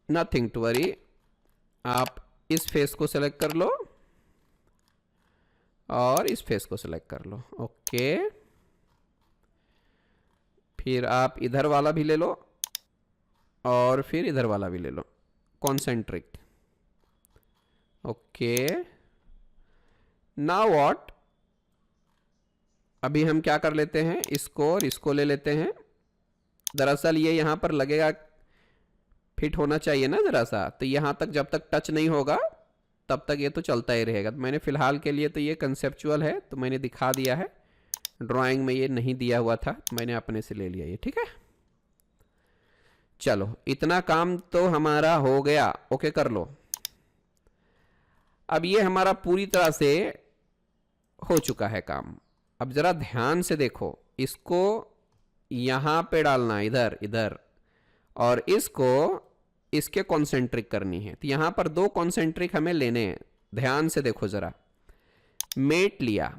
नथिंग टू वरी, आप इस फेस को सेलेक्ट कर लो और इस फेस को सेलेक्ट कर लो, ओके। फिर आप इधर वाला भी ले लो और फिर इधर वाला भी ले लो, कॉन्सेंट्रिक, ओके। नाउ व्हाट, अभी हम क्या कर लेते हैं, इसको और इसको ले लेते हैं। दरअसल ये यहां पर लगेगा, फिट होना चाहिए ना जरा सा, तो यहां तक जब तक टच नहीं होगा तब तक ये तो चलता ही रहेगा। तो मैंने फिलहाल के लिए तो ये कंसेप्चुअल है, तो मैंने दिखा दिया है, ड्राइंग में ये नहीं दिया हुआ था, मैंने अपने से ले लिया ये, ठीक है। चलो इतना काम तो हमारा हो गया, ओके कर लो। अब ये हमारा पूरी तरह से हो चुका है काम। अब जरा ध्यान से देखो, इसको यहां पे डालना, इधर इधर, और इसको इसके कॉन्सेंट्रिक करनी है। तो यहां पर दो कॉन्सेंट्रिक हमें लेने हैं, ध्यान से देखो जरा। मेट लिया,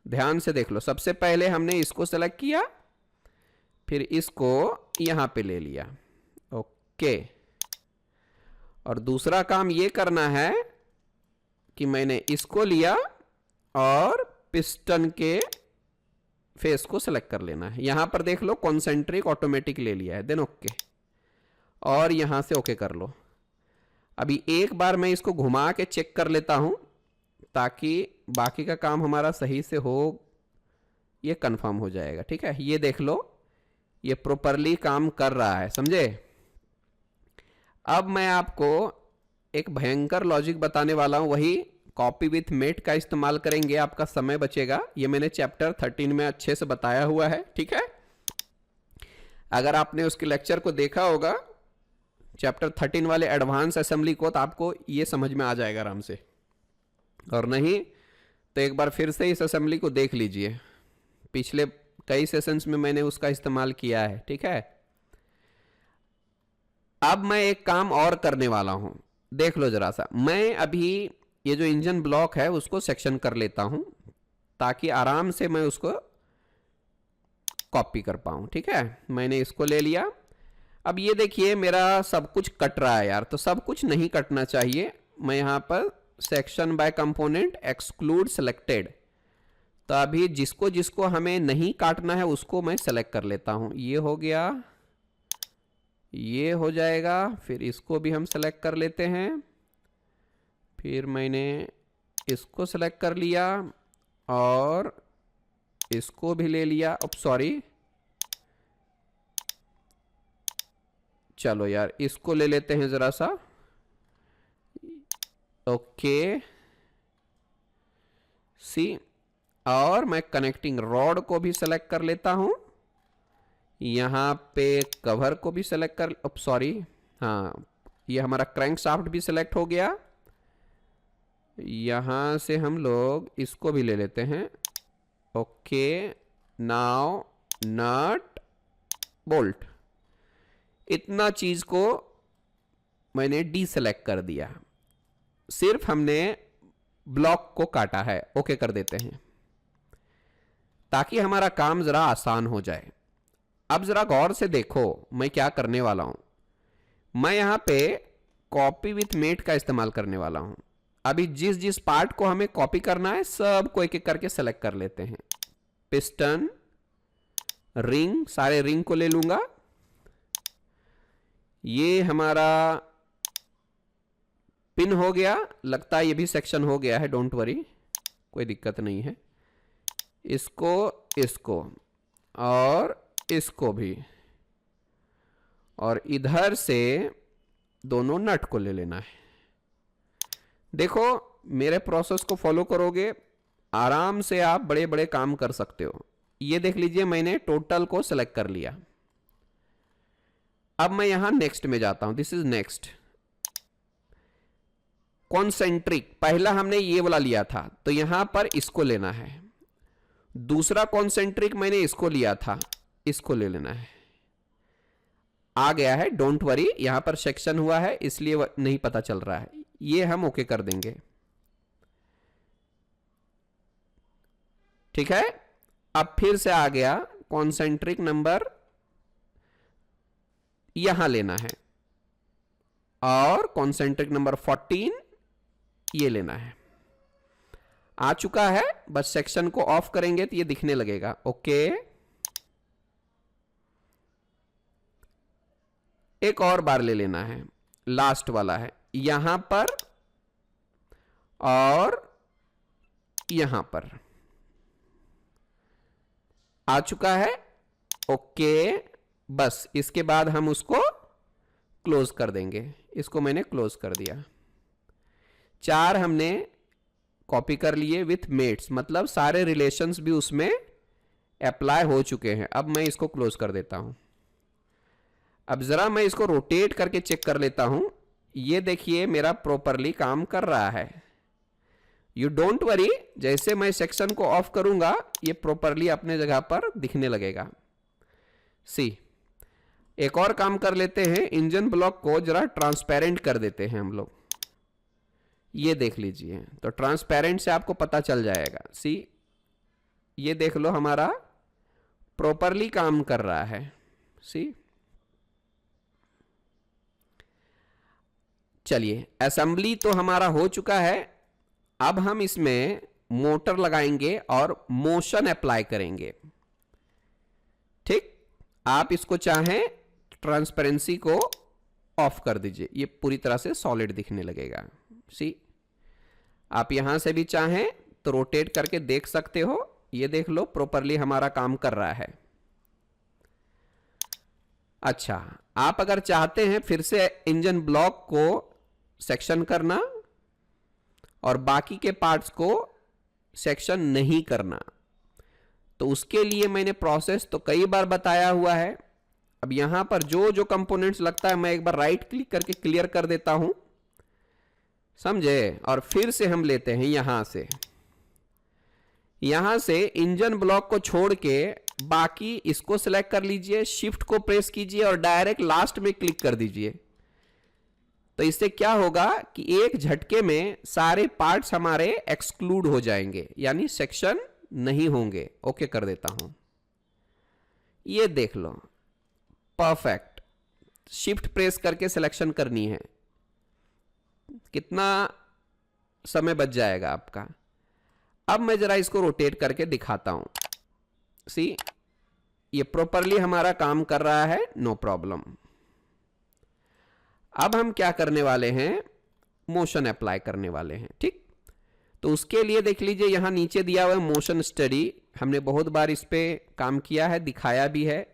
ध्यान से देख लो, सबसे पहले हमने इसको सेलेक्ट किया, फिर इसको यहां पे ले लिया, ओके। और दूसरा काम ये करना है कि मैंने इसको लिया और पिस्टन के फेस को सेलेक्ट कर लेना है। यहां पर देख लो कॉन्सेंट्रिक ऑटोमेटिक ले लिया है, देन ओके, और यहां से ओके कर लो। अभी एक बार मैं इसको घुमा के चेक कर लेता हूं ताकि बाकी का काम हमारा सही से हो, ये कंफर्म हो जाएगा, ठीक है। ये देख लो, ये प्रॉपरली काम कर रहा है, समझे। अब मैं आपको एक भयंकर लॉजिक बताने वाला हूं, वही कॉपी विथ मेट का इस्तेमाल करेंगे, आपका समय बचेगा। ये मैंने चैप्टर 13 में अच्छे से बताया हुआ है, ठीक है। अगर आपने उसके लेक्चर को देखा होगा चैप्टर 13 वाले एडवांस असेंबली को, तो आपको ये समझ में आ जाएगा आराम से, और नहीं तो एक बार फिर से इस असेंबली को देख लीजिए। पिछले कई सेशंस में मैंने उसका इस्तेमाल किया है, ठीक है। अब मैं एक काम और करने वाला हूं, देख लो जरा सा। मैं अभी ये जो इंजन ब्लॉक है उसको सेक्शन कर लेता हूं, ताकि आराम से मैं उसको कॉपी कर पाऊं, ठीक है। मैंने इसको ले लिया। अब ये देखिए मेरा सब कुछ कट रहा है यार, तो सब कुछ नहीं कटना चाहिए। मैं यहां पर section by component exclude selected, तो अभी जिसको जिसको हमें नहीं काटना है उसको मैं सेलेक्ट कर लेता हूं। ये हो गया, ये हो जाएगा, फिर इसको भी हम सेलेक्ट कर लेते हैं, फिर मैंने इसको सेलेक्ट कर लिया और इसको भी ले लिया। अब सॉरी, चलो यार इसको ले लेते हैं जरा सा, ओके सी। और मैं कनेक्टिंग रॉड को भी सेलेक्ट कर लेता हूं, यहां पे कवर को भी सेलेक्ट कर, अब सॉरी, हाँ ये हमारा क्रैंक शाफ्ट भी सेलेक्ट हो गया। यहां से हम लोग इसको भी ले लेते हैं, ओके। नाउ नट बोल्ट, इतना चीज को मैंने डी सेलेक्ट कर दिया, सिर्फ हमने ब्लॉक को काटा है। ओके कर देते हैं ताकि हमारा काम जरा आसान हो जाए। अब जरा गौर से देखो मैं क्या करने वाला हूं। मैं यहां पे कॉपी विथ मेट का इस्तेमाल करने वाला हूं। अभी जिस जिस पार्ट को हमें कॉपी करना है सबको एक एक करके सेलेक्ट कर लेते हैं। पिस्टन, रिंग, सारे रिंग को ले लूंगा। ये हमारा पिन हो गया, लगता है ये भी सेक्शन हो गया है, डोंट वरी, कोई दिक्कत नहीं है। इसको, इसको और इसको भी, और इधर से दोनों नट को ले लेना है। देखो मेरे प्रोसेस को फॉलो करोगे आराम से आप बड़े बड़े काम कर सकते हो। ये देख लीजिए मैंने टोटल को सेलेक्ट कर लिया। अब मैं यहां नेक्स्ट में जाता हूं, दिस इज नेक्स्ट। कॉन्सेंट्रिक पहला हमने ये वाला लिया था, तो यहां पर इसको लेना है। दूसरा कॉन्सेंट्रिक मैंने इसको लिया था, इसको ले लेना है। आ गया है, डोंट वरी, यहां पर सेक्शन हुआ है इसलिए नहीं पता चल रहा है। ये हम ओके कर देंगे, ठीक है। अब फिर से आ गया कॉन्सेंट्रिक नंबर, यहां लेना है, और कॉन्सेंट्रिक नंबर 14 ये लेना है। आ चुका है, बस सेक्शन को ऑफ करेंगे तो ये दिखने लगेगा, ओके। एक और बार ले लेना है, लास्ट वाला है, यहां पर और यहां पर। आ चुका है, ओके। बस इसके बाद हम उसको क्लोज कर देंगे। इसको मैंने क्लोज कर दिया। 4 हमने कॉपी कर लिए विथ मेट्स, मतलब सारे रिलेशंस भी उसमें अप्लाई हो चुके हैं। अब मैं इसको क्लोज कर देता हूं। अब जरा मैं इसको रोटेट करके चेक कर लेता हूं। ये देखिए मेरा प्रॉपरली काम कर रहा है। यू डोंट वरी, जैसे मैं सेक्शन को ऑफ करूंगा ये प्रॉपरली अपने जगह पर दिखने लगेगा। सी, एक और काम कर लेते हैं, इंजन ब्लॉक को जरा ट्रांसपेरेंट कर देते हैं हम लोग। ये देख लीजिए, तो ट्रांसपेरेंट से आपको पता चल जाएगा। सी, ये देख लो हमारा प्रॉपरली काम कर रहा है। सी, चलिए असेंबली तो हमारा हो चुका है। अब हम इसमें मोटर लगाएंगे और मोशन अप्लाई करेंगे, ठीक। आप इसको चाहें ट्रांसपेरेंसी को ऑफ कर दीजिए, ये पूरी तरह से सॉलिड दिखने लगेगा। सी, आप यहां से भी चाहें तो रोटेट करके देख सकते हो। ये देख लो प्रॉपरली हमारा काम कर रहा है। अच्छा, आप अगर चाहते हैं फिर से इंजन ब्लॉक को सेक्शन करना, और बाकी के पार्ट्स को सेक्शन नहीं करना। तो उसके लिए मैंने प्रोसेस तो कई बार बताया हुआ है। अब यहां पर जो जो कंपोनेंट्स लगता है मैं एक बार राइट क्लिक करके क्लियर कर देता हूं, समझे। और फिर से हम लेते हैं यहां से इंजन ब्लॉक को छोड़ के बाकी इसको सिलेक्ट कर लीजिए, शिफ्ट को प्रेस कीजिए और डायरेक्ट लास्ट में क्लिक कर दीजिए। तो इससे क्या होगा कि एक झटके में सारे पार्ट्स हमारे एक्सक्लूड हो जाएंगे, यानी सेक्शन नहीं होंगे। ओके कर देता हूं, ये देख लो, परफेक्ट। शिफ्ट प्रेस करके सिलेक्शन करनी है, कितना समय बच जाएगा आपका। अब मैं जरा इसको रोटेट करके दिखाता हूं। सी, ये प्रॉपरली हमारा काम कर रहा है, नो प्रॉब्लम। अब हम क्या करने वाले हैं, मोशन अप्लाई करने वाले हैं, ठीक। तो उसके लिए देख लीजिए यहां नीचे दिया हुआ है मोशन स्टडी। हमने बहुत बार इस पे काम किया है, दिखाया भी है।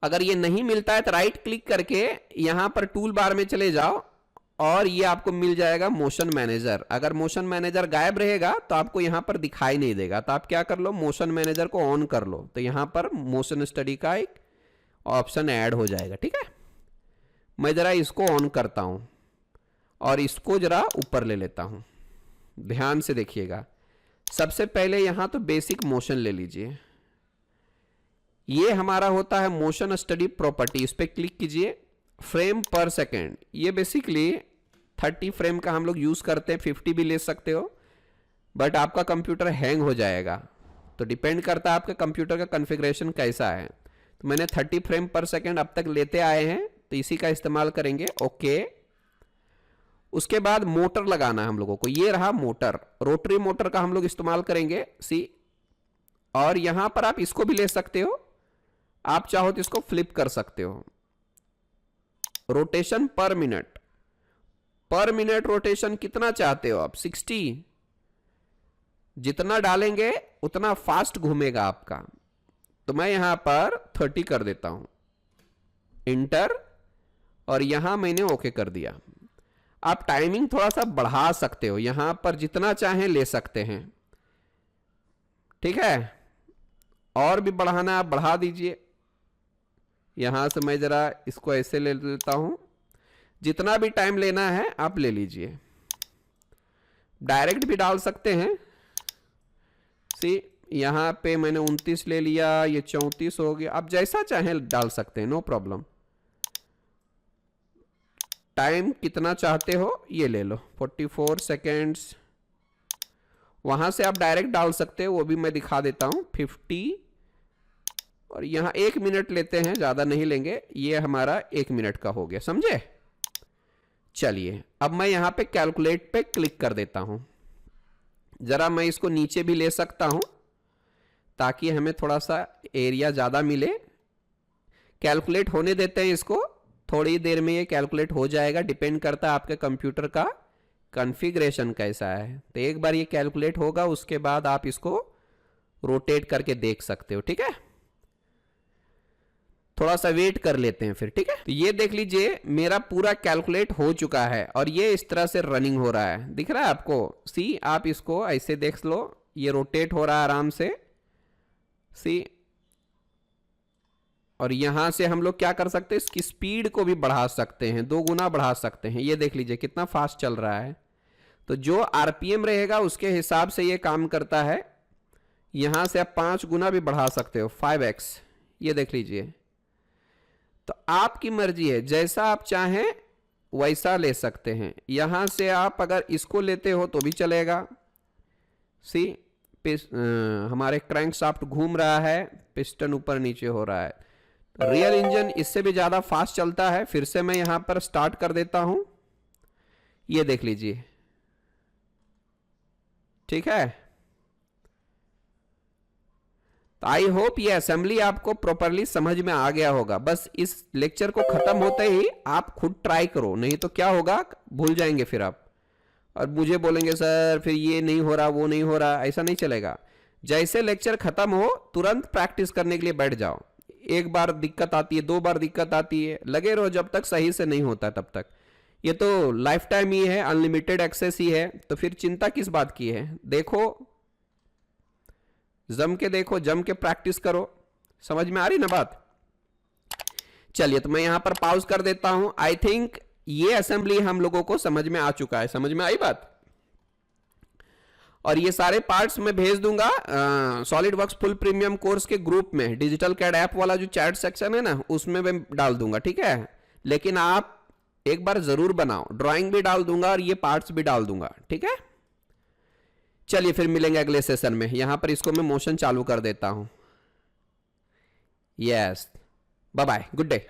अगर ये नहीं मिलता है तो राइट क्लिक करके यहां पर टूल बार में चले जाओ और ये आपको मिल जाएगा मोशन मैनेजर। अगर मोशन मैनेजर गायब रहेगा तो आपको यहां पर दिखाई नहीं देगा। तो आप क्या कर लो, मोशन मैनेजर को ऑन कर लो, तो यहां पर मोशन स्टडी का एक ऑप्शन ऐड हो जाएगा, ठीक है। मैं जरा इसको ऑन करता हूं और इसको जरा ऊपर ले लेता हूं। ध्यान से देखिएगा, सबसे पहले यहां तो बेसिक मोशन ले लीजिए। ये हमारा होता है मोशन स्टडी प्रॉपर्टी, इस पर क्लिक कीजिए। फ्रेम पर सेकेंड, ये बेसिकली 30 फ्रेम का हम लोग यूज करते हैं, 50 भी ले सकते हो, बट आपका कंप्यूटर हैंग हो जाएगा। तो डिपेंड करता है आपके कंप्यूटर का कॉन्फ़िगरेशन कैसा है। तो मैंने 30 फ्रेम पर सेकेंड अब तक लेते आए हैं, तो इसी का इस्तेमाल करेंगे। ओके, उसके बाद मोटर लगाना है हम लोगों को। ये रहा मोटर, रोटरी मोटर का हम लोग इस्तेमाल करेंगे, सी। और यहां पर आप इसको भी ले सकते हो, आप चाहो तो इसको फ्लिप कर सकते हो। रोटेशन पर मिनट रोटेशन कितना चाहते हो आप, 60। जितना डालेंगे उतना फास्ट घूमेगा आपका। तो मैं यहां पर 30 कर देता हूं, इंटर, और यहां मैंने ओके कर दिया। आप टाइमिंग थोड़ा सा बढ़ा सकते हो, यहां पर जितना चाहें ले सकते हैं, ठीक है। और भी बढ़ाना आप बढ़ा दीजिए। यहां से मैं जरा इसको ऐसे ले लेता हूं, जितना भी टाइम लेना है आप ले लीजिए। डायरेक्ट भी डाल सकते हैं, सी। यहां पे मैंने 29 ले लिया, ये 34 हो गया। आप जैसा चाहें डाल सकते हैं, नो प्रॉब्लम। टाइम कितना चाहते हो ये ले लो, 44 सेकेंड्स। वहां से आप डायरेक्ट डाल सकते हो, वो भी मैं दिखा देता हूं, 50। और यहां 1 मिनट लेते हैं, ज्यादा नहीं लेंगे। ये हमारा 1 मिनट का हो गया, समझे। चलिए अब मैं यहां पे कैलकुलेट पे क्लिक कर देता हूं। जरा मैं इसको नीचे भी ले सकता हूं ताकि हमें थोड़ा सा एरिया ज्यादा मिले। कैलकुलेट होने देते हैं इसको, थोड़ी देर में ये कैलकुलेट हो जाएगा। डिपेंड करता है आपके कंप्यूटर का कॉन्फ़िगरेशन कैसा है। तो एक बार ये कैलकुलेट होगा, उसके बाद आप इसको रोटेट करके देख सकते हो, ठीक है। थोड़ा सा वेट कर लेते हैं फिर, ठीक है। तो ये देख लीजिए मेरा पूरा कैलकुलेट हो चुका है और ये इस तरह से रनिंग हो रहा है, दिख रहा है आपको। सी, आप इसको ऐसे देख लो, ये रोटेट हो रहा है आराम से, सी। और यहां से हम लोग क्या कर सकते हैं, इसकी स्पीड को भी बढ़ा सकते हैं, 2 गुना बढ़ा सकते हैं। ये देख लीजिए कितना फास्ट चल रहा है। तो जो आरपीएम रहेगा उसके हिसाब से ये काम करता है। यहां से आप 5 गुना भी बढ़ा सकते हो, 5x। ये देख लीजिए। तो आपकी मर्जी है, जैसा आप चाहें वैसा ले सकते हैं। यहां से आप अगर इसको लेते हो तो भी चलेगा, सी। हमारे क्रैंकशाफ्ट घूम रहा है, पिस्टन ऊपर नीचे हो रहा है। रियल इंजन इससे भी ज्यादा फास्ट चलता है। फिर से मैं यहां पर स्टार्ट कर देता हूं, ये देख लीजिए, ठीक है। तो आई होप ये असेंबली आपको प्रॉपरली समझ में आ गया होगा। बस इस लेक्चर को खत्म होते ही आप खुद ट्राई करो, नहीं तो क्या होगा, भूल जाएंगे फिर आप और मुझे बोलेंगे सर फिर ये नहीं हो रहा, वो नहीं हो रहा। ऐसा नहीं चलेगा। जैसे लेक्चर खत्म हो तुरंत प्रैक्टिस करने के लिए बैठ जाओ। एक बार दिक्कत आती है, 2 बार दिक्कत आती है, लगे रहो जब तक सही से नहीं होता तब तक। ये तो लाइफ टाइम ही है, अनलिमिटेड एक्सेस ही है, तो फिर चिंता किस बात की है। देखो, जम के देखो, जम के प्रैक्टिस करो। समझ में आ रही ना बात। चलिए, तो मैं यहां पर पॉज कर देता हूं। आई थिंक ये असेंबली हम लोगों को समझ में आ चुका है। समझ में आई बात। और ये सारे पार्ट्स मैं भेज दूंगा solid works full premium course के ग्रुप में। डिजिटल कैड ऐप वाला जो चैट सेक्शन है ना, उसमें मैं डाल दूंगा, ठीक है। लेकिन आप एक बार जरूर बनाओ, ड्राइंग भी डाल दूंगा और ये पार्ट्स भी डाल दूंगा, ठीक है। चलिए, फिर मिलेंगे अगले सेशन में। यहां पर इसको मैं मोशन चालू कर देता हूं। Yes, bye bye, good day.